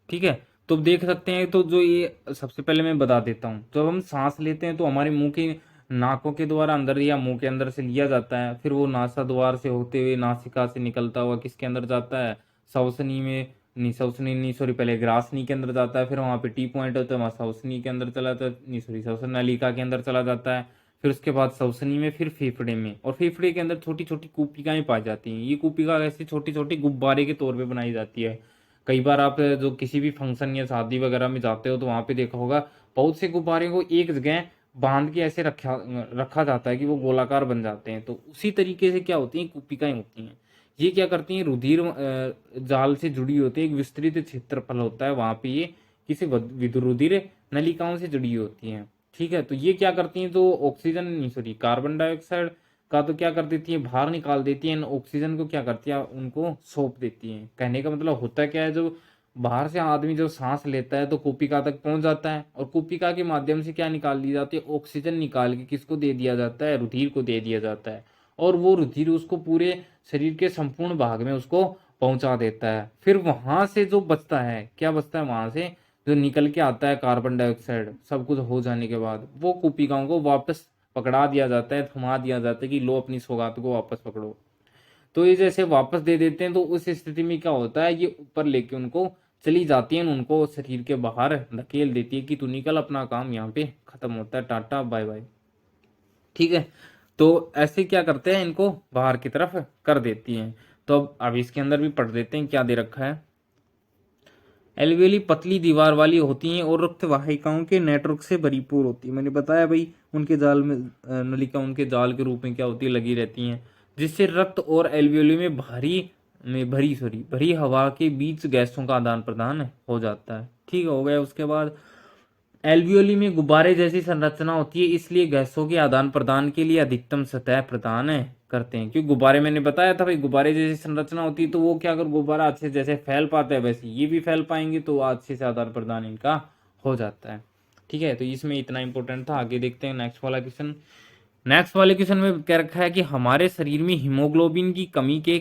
ठीक है, तो देख सकते हैं, तो जो ये सबसे पहले मैं बता देता हूँ, जब हम सांस लेते हैं तो हमारे मुंह के नाकों के द्वारा अंदर या मुंह के अंदर से लिया जाता है, फिर वो नासा द्वार से होते हुए नासिका से निकलता हुआ किसके अंदर जाता है, श्वसनी में, नहीं श्वसनी नहीं, सॉरी, पहले ग्रासनी के अंदर जाता है, फिर वहां पे टी पॉइंट होता है, वहां श्वसनी के अंदर चला जाता है, नहीं सॉरी, श्वसन नलिका के अंदर चला जाता है, फिर उसके बाद श्वसनी में, फिर फेफड़े में, और फेफड़े के अंदर छोटी छोटी कूपिकाएं पाई जाती हैं। ये कूपिका ऐसी छोटी छोटी गुब्बारे के तौर पे बनाई जाती है। कई बार आप जो किसी भी फंक्शन या शादी वगैरह में जाते हो तो वहां पे देखा होगा, बहुत से गुब्बारे को एक जगह बांध के ऐसे रखा रखा जाता है कि वो गोलाकार बन जाते हैं। तो उसी तरीके से क्या होती है, कुपिकाएं होती हैं। ये क्या करती हैं, रुधिर जाल से जुड़ी होती है, एक विस्तृत क्षेत्रफल होता है वहां पे ये किसी रुधिर नलिकाओं से जुड़ी होती हैं। ठीक है, तो ये क्या करती हैं, तो ऑक्सीजन नहीं सॉरी कार्बन डाइऑक्साइड का तो क्या कर देती है, बाहर निकाल देती है, ऑक्सीजन को क्या करती है, उनको सौंप देती है। कहने का मतलब होता क्या है, जो बाहर से आदमी जो सांस लेता है तो कुपिका तक पहुंच जाता है, और कुपिका के माध्यम से क्या निकाल दी जाती है, ऑक्सीजन निकाल के किसको दे दिया जाता है, रुधिर को दे दिया जाता है, और वो रुधिर उसको पूरे शरीर के संपूर्ण भाग में उसको पहुंचा देता है। फिर वहां से जो बचता है, क्या बचता है वहां से, जो निकल के आता है कार्बन डाइऑक्साइड सब कुछ हो जाने के बाद, वो कुपिकाओं को वापस पकड़ा दिया जाता है, थमा दिया जाता है कि लो अपनी सौगात को वापस पकड़ो। तो ये जैसे वापस दे देते हैं, तो उस स्थिति में क्या होता है, ये ऊपर लेके उनको चली जाती है, उनको शरीर के बाहर धकेल देती है कि तू निकल, अपना काम यहाँ पे खत्म होता है, टाटा बाय बाय। ठीक है, तो ऐसे क्या करते हैं, इनको बाहर की तरफ कर देती हैं। तो अब इसके अंदर भी पढ़ देते हैं क्या दे रखा है। एल्वेली पतली दीवार वाली होती हैं और रक्त वाहिकाओं के नेटवर्क से भरपूर होती है। मैंने बताया भाई, उनके जाल में नलिका उनके जाल के रूप में क्या होती है, लगी रहती हैं, जिससे रक्त और एल्वेली में भरी हवा के बीच गैसों का आदान प्रदान हो जाता है। ठीक हो गया। उसके बाद एल्वियोली में गुब्बारे जैसी संरचना होती है, इसलिए गैसों के आदान प्रदान के लिए अधिकतम सतह प्रदान करते हैं। क्योंकि गुब्बारे मैंने बताया था भाई, गुब्बारे जैसी संरचना होती है, तो वो क्या, अगर गुब्बारा अच्छे से जैसे फैल पाता है वैसे ये भी फैल पाएंगे, तो अच्छे से आदान प्रदान इनका हो जाता है। ठीक है, तो इसमें इतना इंपॉर्टेंट था। आगे देखते हैं नेक्स्ट वाला क्वेश्चन। नेक्स्ट वाले क्वेश्चन में क्या रखा है कि हमारे शरीर में हीमोग्लोबिन की कमी के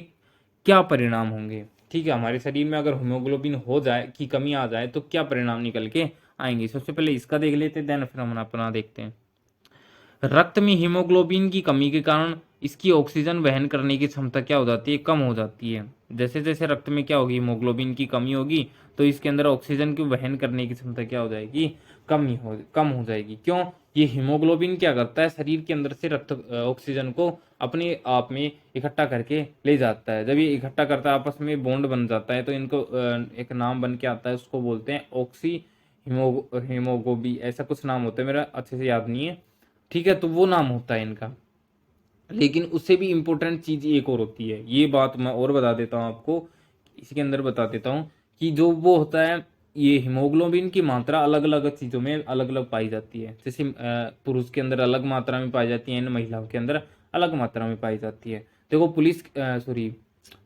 क्या परिणाम होंगे। ठीक है, हमारे शरीर में अगर हीमोग्लोबिन हो जाए की कमी आ जाए तो क्या परिणाम निकल के आएंगे। सबसे पहले इसका देख लेते हैं, देन फिर हम अपना देखते हैं। रक्त में हीमोग्लोबिन की कमी के कारण इसकी ऑक्सीजन वहन करने की क्षमता क्या हो जाती है, कम हो जाती है। जैसे जैसे रक्त में क्या होगी, हीमोग्लोबिन की कमी होगी, तो इसके अंदर ऑक्सीजन की वहन करने की क्षमता क्या हो जाएगी, कम हो जाएगी। क्यों, ये हीमोग्लोबिन क्या करता है, शरीर के अंदर से रक्त ऑक्सीजन को अपने आप में इकट्ठा करके ले जाता है। जब ये इकट्ठा करता है, आपस में बॉन्ड बन जाता है, तो इनको एक नाम बन के आता है, उसको बोलते हैं ऑक्सी हीमोग्लोबी, ऐसा कुछ नाम होता है, मेरा अच्छे से याद नहीं है। ठीक है, तो वो नाम होता है इनका। लेकिन उससे भी इम्पोर्टेंट चीज एक और होती है, ये बात मैं और बता देता हूँ आपको, इसके अंदर बता देता हूँ कि जो वो होता है, ये हीमोग्लोबिन की मात्रा अलग अलग चीजों में अलग अलग पाई जाती है। जैसे पुरुष के अंदर अलग मात्रा में पाई जाती है, महिलाओं के अंदर अलग मात्रा में पाई जाती है। देखो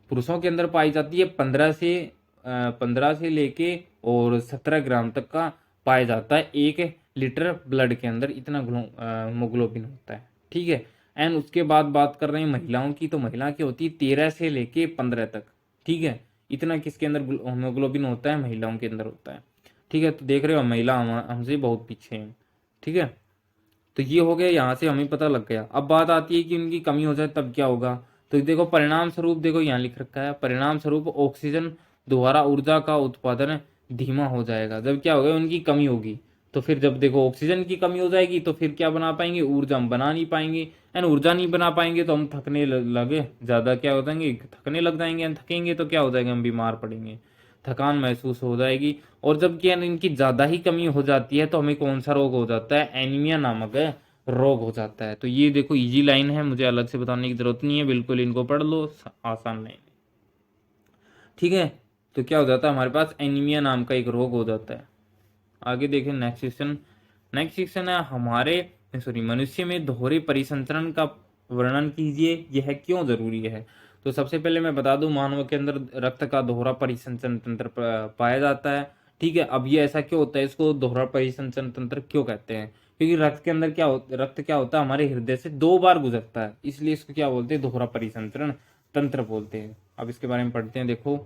पुरुषों के अंदर पाई जाती है 15 से लेके और 17 ग्राम तक का पाया जाता है, 1 लीटर ब्लड के अंदर इतना हीमोग्लोबिन होता है। ठीक है, एंड उसके बाद बात कर रहे हैं महिलाओं की, तो महिला की होती है 13 से लेके 15 तक। ठीक है, इतना किसके अंदर हीमोग्लोबिन होता है, महिलाओं के अंदर होता है। ठीक है, तो देख रहे हो महिला हमसे बहुत पीछे हैं। ठीक है, तो ये हो गया, यहाँ से हमें पता लग गया। अब बात आती है कि उनकी कमी हो जाए तब क्या होगा। तो देखो परिणाम स्वरूप, देखो यहाँ लिख रखा है, परिणाम स्वरूप ऑक्सीजन द्वारा ऊर्जा का उत्पादन धीमा हो जाएगा। जब क्या होगा, उनकी कमी होगी, तो फिर जब देखो ऑक्सीजन की कमी हो जाएगी, तो फिर क्या बना पाएंगे, ऊर्जा हम बना नहीं पाएंगे। एंड ऊर्जा नहीं बना पाएंगे तो हम थकने लगे ज़्यादा क्या हो जाएंगे, थकने लग जाएंगे। एंड थकेंगे तो क्या हो जाएगा, हम बीमार पड़ेंगे, थकान महसूस हो जाएगी। और जब क्या इनकी ज़्यादा ही कमी हो जाती है, तो हमें कौन सा रोग हो जाता है, एनीमिया नामक रोग हो जाता है। तो ये देखो इजी लाइन है, मुझे अलग से बताने की जरूरत नहीं है, बिल्कुल इनको पढ़ लो, आसान लाइन। ठीक है, तो क्या हो जाता है, हमारे पास एनीमिया नाम का एक रोग हो जाता है। आगे देखें नेक्स्ट क्वेश्चन। नेक्स्ट क्वेश्चन है मनुष्य में दोहरे परिसंचरण का वर्णन कीजिए, यह क्यों जरूरी है। तो सबसे पहले मैं बता दूं, मानव के अंदर रक्त का दोहरा परिसंचरण तंत्र पाया जाता है। ठीक है, अब ये ऐसा क्यों होता है, इसको दोहरा परिसंचरण तंत्र क्यों कहते हैं, क्योंकि रक्त के अंदर रक्त क्या होता है, हमारे हृदय से 2 बार गुजरता है, इसलिए इसको क्या बोलते हैं, दोहरा परिसंचरण तंत्र बोलते हैं। अब इसके बारे में पढ़ते हैं। देखो,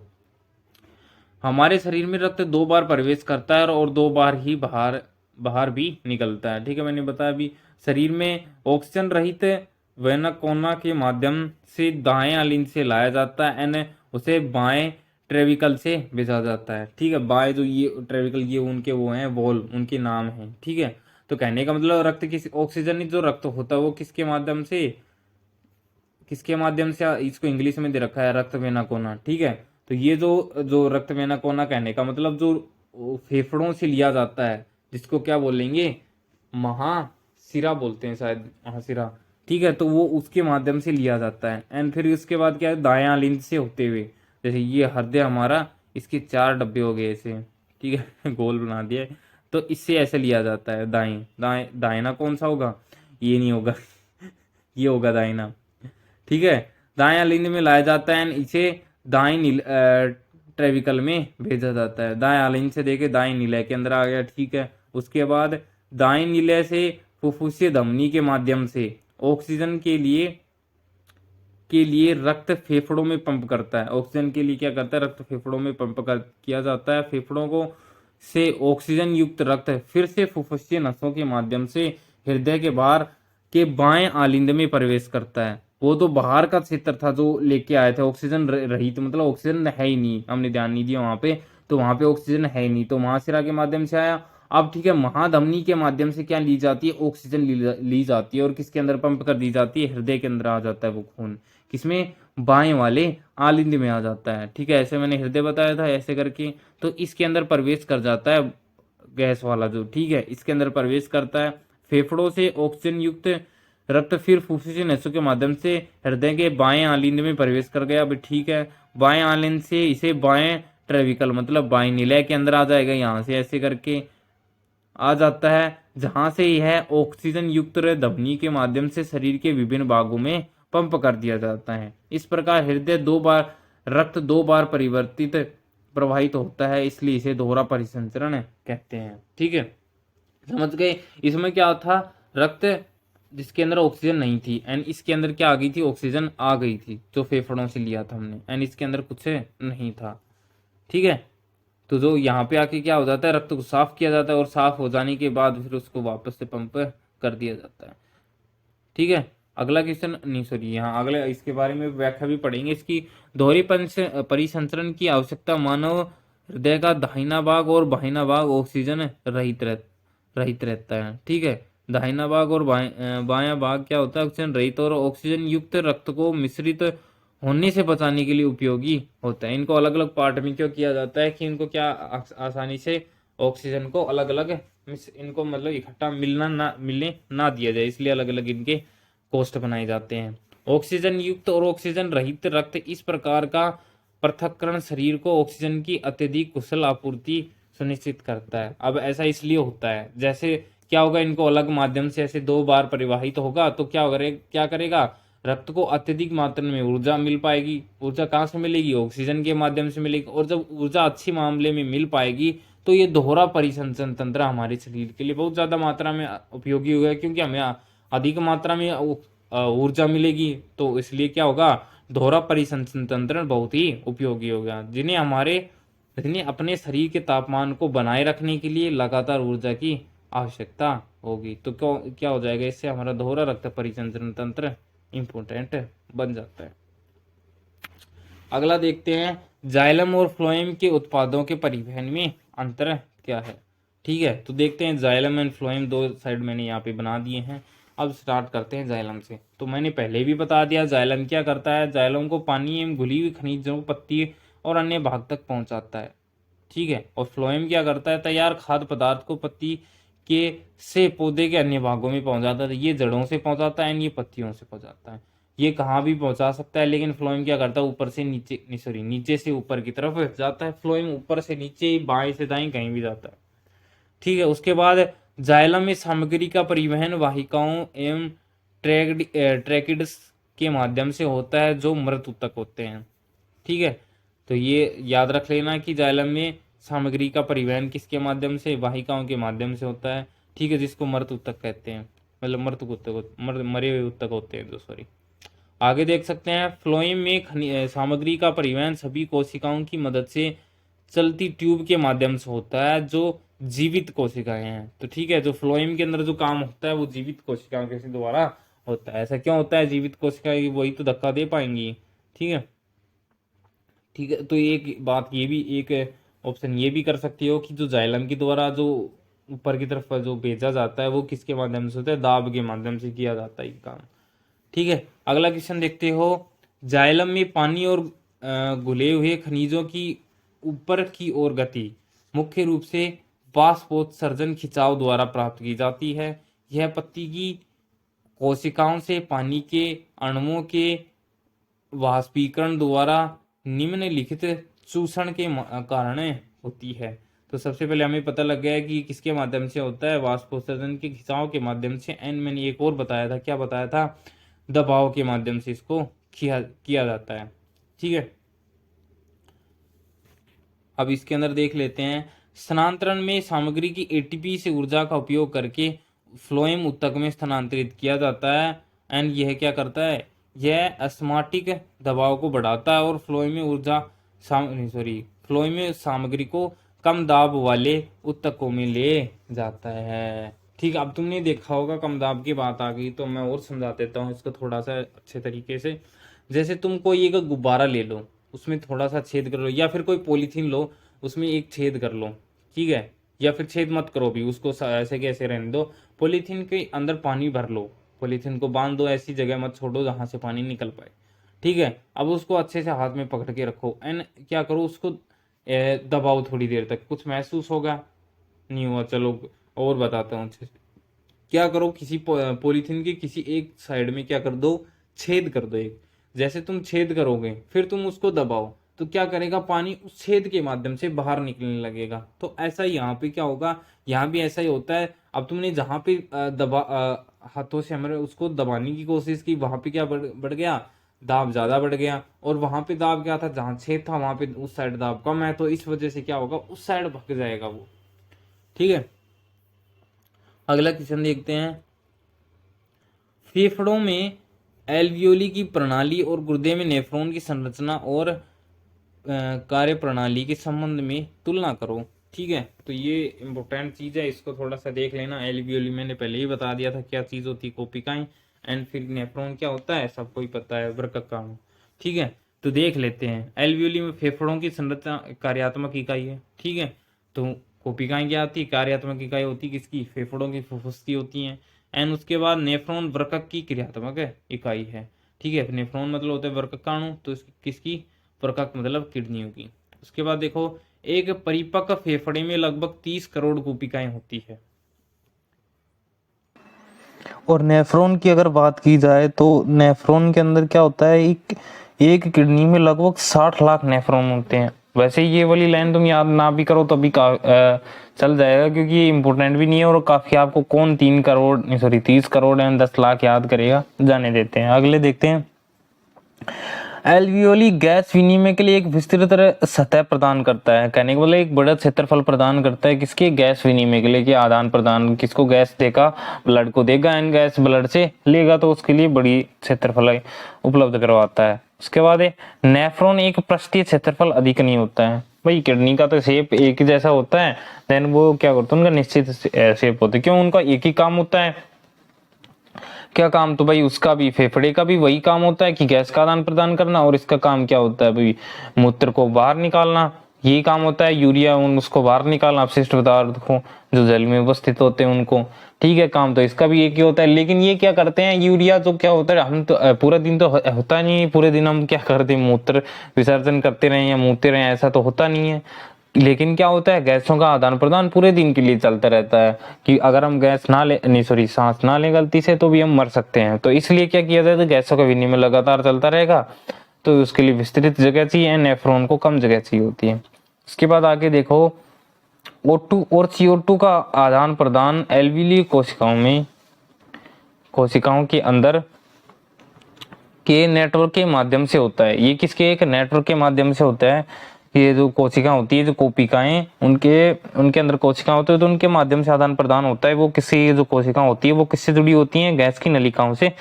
हमारे शरीर में रक्त 2 बार प्रवेश करता है और 2 बार ही बाहर बाहर भी निकलता है। ठीक है, मैंने बताया अभी, शरीर में ऑक्सीजन रहित वेना कोना के माध्यम से दाएं अलिंद से लाया जाता है, एंड उसे बाएं ट्रेविकल से भेजा जाता है। ठीक है, बाएं जो ये ट्रेविकल, ये उनके वो हैं वॉल, उनके नाम हैं। ठीक है, तो कहने का मतलब रक्त किस ऑक्सीजन जो रक्त होता है वो किसके माध्यम से, इसको इंग्लिश में दे रखा है रक्त वेना कोना। ठीक है, तो ये जो जो रक्त वेना कोना, कहने का मतलब जो फेफड़ों से लिया जाता है, जिसको क्या बोलेंगे, महाशिरा बोलते हैं शायद, महाशिरा। ठीक है, तो वो उसके माध्यम से लिया जाता है। एंड फिर उसके बाद क्या है, दायां लिंग से होते हुए, जैसे ये हृदय हमारा, इसके 4 डब्बे हो गए ऐसे, ठीक है गोल बना दिया है। तो इससे ऐसे लिया जाता है, दाएं दाएं दाहिना कौन सा होगा, ये नहीं होगा ये होगा दाहिना, ठीक है। दायां लिंग में लाया जाता है एंड इसे दाएं ट्रेविकल में भेजा जाता है। दाएं लिंग से देके दाएं नीले के अंदर आ गया, ठीक है। उसके बाद दाएं नीले से फुफ्फुसीय धमनी के माध्यम से ऑक्सीजन के लिए रक्त फेफड़ों में पंप करता है। ऑक्सीजन के लिए क्या करता है, रक्त फेफड़ों में पंप किया जाता है। फेफड़ों को से ऑक्सीजन युक्त रक्त फिर से फुफ्फुसीय नसों के माध्यम से हृदय के बाहर के बाएं आलिंद में प्रवेश करता है। वो तो बाहर का क्षेत्र था जो लेके आए थे, ऑक्सीजन रहित, मतलब ऑक्सीजन है ही नहीं, हमने ध्यान नहीं दिया वहां पे, तो वहां पे ऑक्सीजन है ही नहीं, तो महाशिरा के माध्यम से आया। अब ठीक है, महाधमनी के माध्यम से क्या ली जाती है, ऑक्सीजन ली जाती है और किसके अंदर पंप कर दी जाती है, हृदय के अंदर आ जाता है वो खून, किसमें, बाएं वाले आलिंद में आ जाता है, ठीक है। ऐसे मैंने हृदय बताया था ऐसे करके, तो इसके अंदर प्रवेश कर जाता है गैस वाला जो, ठीक है, इसके अंदर प्रवेश करता है। फेफड़ों से ऑक्सीजन युक्त रक्त फिर फुफ्फुसीय नसों के माध्यम से हृदय के बाएं आलिंद में प्रवेश कर गया, अब ठीक है। बाएं आलिंद से इसे बाएं ट्रेविकल मतलब बाएं निलय के अंदर आ जाएगा, यहाँ से ऐसे करके आ जाता है, जहां से यह ऑक्सीजन युक्त धमनी के माध्यम से शरीर के विभिन्न भागों में पंप कर दिया जाता है। इस प्रकार हृदय रक्त 2 बार परिवर्तित प्रवाहित होता है, इसलिए इसे दोहरा परिसंचरण कहते हैं, ठीक है। समझ गए, इसमें क्या था, रक्त जिसके अंदर ऑक्सीजन नहीं थी एंड इसके अंदर क्या आ गई थी, ऑक्सीजन आ गई थी, जो फेफड़ों से लिया था हमने, एंड इसके अंदर कुछ नहीं था, ठीक है। तो जो यहाँ पे आके क्या हो जाता है, रक्त को साफ किया जाता है और साफ हो जाने के बाद फिर उसको वापस से पंप कर दिया जाता है, ठीक है। अगला क्वेश्चन नहीं, सॉरी, यहाँ अगले इसके बारे में व्याख्या भी पढ़ेंगे इसकी। दोहरी परिसंचरण की आवश्यकता मानव हृदय का दाहिना भाग और बाहिना भाग ऑक्सीजन रहित रहता है, ठीक है। दाहिना भाग और बायां भाग क्या होता है, ऑक्सीजन रहित और ऑक्सीजन युक्त रक्त को मिश्रित होने से बचाने के लिए उपयोगी होता है। इनको अलग अलग पार्ट में क्यों किया जाता है कि इनको क्या आसानी से ऑक्सीजन को अलग अलग इनको मतलब इकट्ठा मिलने ना दिया जाए, इसलिए अलग अलग इनके कोष्ठ बनाए जाते हैं। ऑक्सीजन युक्त और ऑक्सीजन रहित रक्त इस प्रकार का पृथक्करण शरीर को ऑक्सीजन की अत्यधिक कुशल आपूर्ति सुनिश्चित करता है। अब ऐसा इसलिए होता है, जैसे क्या होगा, इनको अलग माध्यम से ऐसे 2 बार परिवाहित होगा तो क्या करेगा, रक्त को अत्यधिक मात्रा में ऊर्जा मिल पाएगी। ऊर्जा कहाँ से मिलेगी, ऑक्सीजन के माध्यम से मिलेगी, और जब ऊर्जा अच्छी मामले में मिल पाएगी तो ये दोहरा परिसंचरण तंत्र हमारे शरीर के लिए बहुत ज्यादा मात्रा में उपयोगी होगा, क्योंकि हमें अधिक मात्रा में ऊर्जा मिलेगी, तो इसलिए क्या होगा, दोहरा परिसंचरण तंत्र बहुत ही उपयोगी होगा, जिन्हें अपने शरीर के तापमान को बनाए रखने के लिए लगातार ऊर्जा की आवश्यकता होगी। तो क्या हो जाएगा, इससे हमारा दोहरा रक्त परिसंचरण तंत्र इंपोर्टेंट बन जाता है। अगला देखते हैं, जाइलम और फ्लोएम के उत्पादों के परिवहन में अंतर क्या है, ठीक है। तो देखते हैं, जाइलम एंड फ्लोएम 2 साइड मैंने यहाँ पे बना दिए हैं। अब स्टार्ट करते हैं जाइलम से। तो मैंने पहले भी बता दिया, जाइलम क्या करता है, जाइलम को पानी एवं घुली हुई खनिजों, पत्ती और अन्य भाग तक पहुंचाता है, ठीक है। और फ्लोएम क्या करता है, तैयार खाद्य पदार्थ को पत्ती के से पौधे के अन्य भागों में पहुंचाता है। ये जड़ों से पहुंचाता है, ये पत्तियों से पहुंचाता है, ये कहाँ भी पहुंचा सकता है, लेकिन फ्लोएम क्या करता है, ऊपर से नीचे, सॉरी, नीचे से ऊपर की तरफ जाता है। फ्लोएम ऊपर से नीचे, बाएं से दाएं, कहीं भी जाता है, ठीक है। उसके बाद जाइलम में सामग्री का परिवहन वाहिकाओं एवं ट्रैकिड्स के माध्यम से होता है जो मृत ऊतक होते हैं, ठीक है। तो ये याद रख लेना कि जाइलम में सामग्री का परिवहन किसके माध्यम से, वाहिकाओं के माध्यम से होता है, ठीक है, जिसको मृत ऊतक कहते हैं, मतलब मरे हुए ऊतक होते हैं, तो सॉरी। आगे देख सकते हैं, फ्लोएम में सामग्री का परिवहन सभी कोशिकाओं की मदद से चलती ट्यूब के माध्यम से होता है जो जीवित कोशिकाएं हैं, तो ठीक है। जो फ्लोएम के अंदर जो काम होता है वो जीवित कोशिकाओं के द्वारा होता है। ऐसा क्यों होता है, जीवित कोशिकाएं वही तो धक्का दे पाएंगी, ठीक है, ठीक है। तो एक बात ये भी, एक ऑप्शन ये भी कर सकती हो कि जो जाइलम के द्वारा जो ऊपर की तरफ जो भेजा जाता है वो किसके माध्यम से होता है, दाब के माध्यम से किया जाता है ये काम, ठीक है। अगला क्वेश्चन देखते हो, जाइलम में पानी और घुले हुए खनिजों की ऊपर की ओर गति मुख्य रूप से बाष्पोत्सर्जन खिंचाव द्वारा प्राप्त की जाती है। यह पत्ती की कोशिकाओं से पानी के अणुओं के वाष्पीकरण द्वारा निम्नलिखित चूषण के कारण होती है। तो सबसे पहले हमें पता लग गया है कि किसके माध्यम से होता है, वाष्पोत्सर्जन के खिंचाव के माध्यम से। एंड मैंने एक और बताया था, क्या बताया था, दबाव के माध्यम से इसको किया जाता है। ठीक है, अब इसके अंदर देख लेते हैं। स्थानांतरण में सामग्री की एटीपी से ऊर्जा का उपयोग करके फ्लोएम ऊतक में स्थानांतरित किया जाता है। एंड यह क्या करता है, यह अस्माटिक दबाव को बढ़ाता है और फ्लोएम में फ्लोएम में सामग्री को कम दाब वाले ऊतकों में ले जाता है। ठीक, अब तुमने देखा होगा कम दाब की बात आ गई तो मैं और समझा देता हूँ इसको थोड़ा सा अच्छे तरीके से। जैसे तुम कोई एक गुब्बारा ले लो, उसमें थोड़ा सा छेद कर लो, या फिर कोई पॉलीथीन लो, उसमें एक छेद कर लो। ठीक है, या फिर छेद मत करो भी, उसको ऐसे कैसे रहने दो। पॉलीथीन के अंदर पानी भर लो, पॉलीथीन को बांध दो, ऐसी जगह मत छोड़ो जहां से पानी निकल पाए। ठीक है, अब उसको अच्छे से हाथ में पकड़ के रखो एंड क्या करो, उसको दबाओ थोड़ी देर तक। कुछ महसूस होगा, नहीं हुआ, चलो और बताता हूँ अच्छे से। क्या करो, किसी पॉलीथीन के किसी एक साइड में क्या कर दो, छेद कर दो एक। जैसे तुम छेद करोगे फिर तुम उसको दबाओ तो क्या करेगा, पानी उस छेद के माध्यम से बाहर निकलने लगेगा। तो ऐसा ही यहाँ पे क्या होगा, यहाँ भी ऐसा ही होता है। अब तुमने जहाँ पे हाथों से हमारे उसको दबाने की कोशिश की, वहां पे क्या बढ़ गया, दाब ज्यादा बढ़ गया। और वहां पे दाब क्या था, जहाँ छेद था वहां पे उस साइड दाब कम है, तो इस वजह से क्या होगा, उस साइड भग जाएगा वो। ठीक है, अगला क्वेश्चन देखते हैं। फेफड़ों में एल्वियोली की प्रणाली और गुर्दे में नेफ्रॉन की संरचना और कार्य प्रणाली के संबंध में तुलना करो। ठीक है, तो ये इंपॉर्टेंट चीज है, इसको थोड़ा सा देख लेना। एल्वियोली मैंने पहले ही बता दिया था क्या चीज होती है, कोशिकाएं। एंड फिर नेफ्रॉन क्या होता है, सबको ही पता है, वर्ककाणु। ठीक है, तो देख लेते हैं। एल्वियोली में फेफड़ों की संरचना कार्यात्मक इकाई है। ठीक है, तो कोशिकाएं क्या होती है, कार्यात्मक इकाई होती है किसकी, फेफड़ों की, फुफ्फुस की होती हैं। एंड उसके बाद नेफ्रॉन वर्कक की क्रियात्मक इकाई है। ठीक है, नेफ्रॉन मतलब होता है वर्ककाणु, तो किसकी, वर्कक मतलब किडनियों की। उसके बाद देखो, एक परिपक्व फेफड़े में लगभग 30 करोड़ कोशिकाएं होती है। और नेफ्रॉन की अगर बात की जाए तो नेफ्रॉन के अंदर क्या होता है, एक किडनी में लगभग 60 लाख नेफ्रॉन होते हैं। वैसे ये वाली लाइन तुम याद ना भी करो तो भी चल जाएगा, क्योंकि ये इंपॉर्टेंट भी नहीं है और काफी आपको कौन 30 करोड़ एंड 10 लाख याद करेगा, जाने देते हैं। अगले देखते हैं। एल्वियोली गैस विनिमय के लिए एक विस्तृत सतह प्रदान करता है। कहने के मतलब एक बड़ा क्षेत्रफल प्रदान करता है किसके, गैस विनिमय के लिए, कि आदान प्रदान, किसको गैस देगा, ब्लड को देगा, एंड गैस ब्लड से लेगा तो उसके लिए बड़ी क्षेत्रफल उपलब्ध करवाता है। उसके बाद नेफ्रॉन एक पृष्ठीय क्षेत्रफल अधिक नहीं होता है। भाई किडनी का तो शेप एक ही जैसा होता है, देन वो क्या करते हैं, उनका निश्चित शेप होता है। क्यों, उनका एक ही काम होता है। क्या काम, तो भाई उसका भी, फेफड़े का भी वही काम होता है कि गैस का आदान प्रदान करना, और इसका काम क्या होता है भाई, मूत्र को बाहर निकालना। यही काम होता है, यूरिया उसको बाहर निकालना, अपशिष्ट पदार्थ को जो जल में उपस्थित होते हैं उनको। ठीक है, काम तो इसका भी एक ही होता है। लेकिन ये क्या करते हैं, यूरिया जो क्या होता है, हम तो पूरा दिन तो होता नहीं, पूरे दिन हम क्या करते हैं, मूत्र विसर्जन करते रहे या मुँहते रहे, ऐसा तो होता नहीं है। लेकिन क्या होता है, गैसों का आदान प्रदान पूरे दिन के लिए चलता रहता है, कि अगर हम गैस ना ले, नहीं सॉरी, सांस ना लें गलती से तो भी हम मर सकते हैं। तो इसलिए क्या किया जाए, तो गैसों का विनिमय लगातार चलता रहेगा, तो उसके लिए विस्तृत जगह चाहिए, नेफ्रॉन को कम जगह चाहिए होती है। उसके बाद आगे देखो, O2 और CO2 का आदान प्रदान एल्वियोली कोशिकाओं के अंदर के नेटवर्क के माध्यम से होता है। ये किसके, एक नेटवर्क के माध्यम से होता है। ये जो कोशिका होती है, जो कोशिकाएं, उनके अंदर कोशिका होते हैं, तो उनके माध्यम से आदान प्रदान होता है। वो किसी, जो कोशिका होती है वो किससे जुड़ी होती हैं, गैस की नलिकाओं से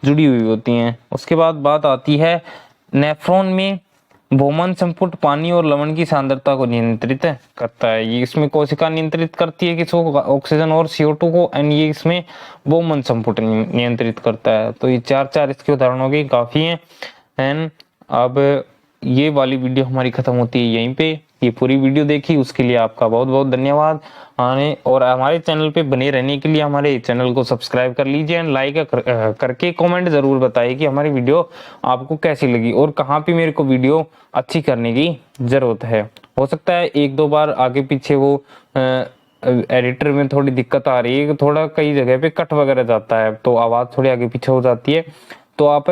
जुड़ी हुई होती हैं। उसके बाद बात आती है, नेफ्रॉन में बोमन संपुट पानी और लवण की सांद्रता को नियंत्रित करता है। ये इसमें कोशिका नियंत्रित करती है किसको, ऑक्सीजन और CO2 को, एंड ये इसमें बोमन संपुट नियंत्रित करता है। तो ये चार इसके उदाहरण हो गए, काफी हैं। एंड अब ये वाली वीडियो हमारी खत्म होती है यहीं पे। ये पूरी वीडियो देखी उसके लिए आपका बहुत बहुत धन्यवाद। आने और हमारे चैनल पे बने रहने के लिए हमारे चैनल को सब्सक्राइब कर लीजिए, एंड लाइक करके कमेंट जरूर बताइए कि हमारी वीडियो आपको कैसी लगी और कहाँ पे मेरे को वीडियो अच्छी करने की जरूरत है। हो सकता है एक दो बार आगे पीछे वो एडिटर में थोड़ी दिक्कत आ रही है कि थोड़ा कई जगह पे कट वगैरह जाता है, तो आवाज़ थोड़ी आगे पीछे हो जाती है, तो आप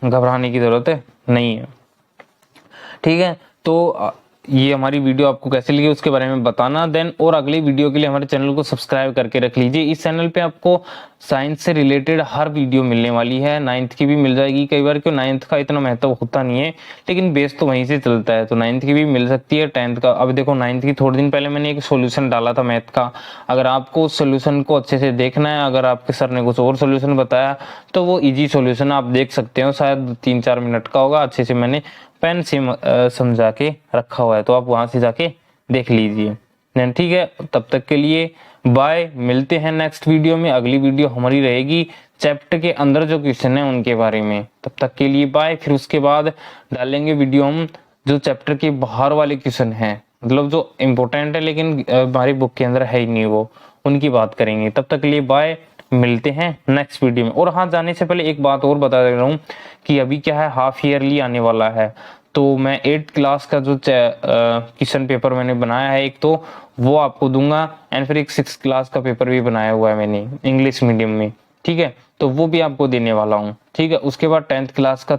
घबराने की ज़रूरत नहीं है। ठीक है, तो ये हमारी वीडियो आपको कैसे लगी उसके बारे में बताना देन, और अगली वीडियो के लिए हमारे चैनल को सब्सक्राइब करके रख लीजिए। इस चैनल पे आपको साइंस से रिलेटेड हर वीडियो मिलने वाली है, 9th की भी मिल जाएगी, कई बार क्यों 9th का इतना महत्व होता नहीं है, लेकिन बेस तो वहीं से चलता है, तो 9th की भी मिल सकती है, 10th का। अब देखो 9th की थोड़े दिन पहले मैंने एक सोल्यूशन डाला था मैथ का, अगर आपको उस सोल्यूशन को अच्छे से देखना है, अगर आपके सर ने कुछ और सोल्यूशन बताया तो वो ईजी सोल्यूशन आप देख सकते हो, शायद 3-4 मिनट का होगा, अच्छे से मैंने पेन से समझा के रखा हुआ है, तो आप वहां से जाके देख लीजिए। ठीक है, तब तक के लिए बाय, मिलते हैं नेक्स्ट वीडियो में। अगली वीडियो हमारी रहेगी चैप्टर के अंदर जो क्वेश्चन है उनके बारे में। तब तक के लिए बाय। फिर उसके बाद डालेंगे वीडियो हम जो चैप्टर के बाहर वाले क्वेश्चन हैं, मतलब जो इम्पोर्टेंट है लेकिन हमारी बुक के अंदर है ही नहीं, वो उनकी बात करेंगे। तब तक के लिए बाय, मिलते हैं नेक्स्ट वीडियो में। और हाँ, जाने से पहले एक बात और बता दे रहा हूँ कि अभी क्या है, हाफ ईयरली आने वाला है, तो मैं 8th क्लास का जो क्वेश्चन पेपर मैंने बनाया है एक, तो वो आपको दूंगा, एंड फिर एक 6th क्लास का पेपर भी बनाया हुआ है मैंने इंग्लिश मीडियम में। ठीक है, तो वो भी आपको देने वाला हूँ। ठीक है, उसके बाद 10th क्लास का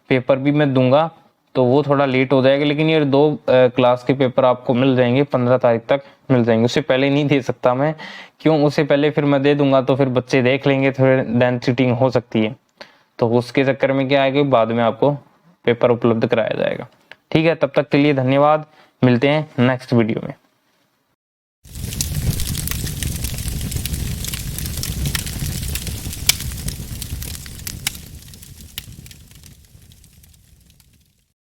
पेपर भी मैं दूंगा, तो वो थोड़ा लेट हो जाएगा, लेकिन ये 2 क्लास के पेपर आपको मिल जाएंगे, 15 तारीख तक मिल जाएंगे। उससे पहले नहीं दे सकता मैं, क्यों, उससे पहले फिर मैं दे दूंगा तो फिर बच्चे देख लेंगे, फिर देन चीटिंग हो सकती है, तो उसके चक्कर में क्या आएगा, बाद में आपको पेपर उपलब्ध कराया जाएगा। ठीक है, तब तक के लिए धन्यवाद, मिलते हैं नेक्स्ट वीडियो में।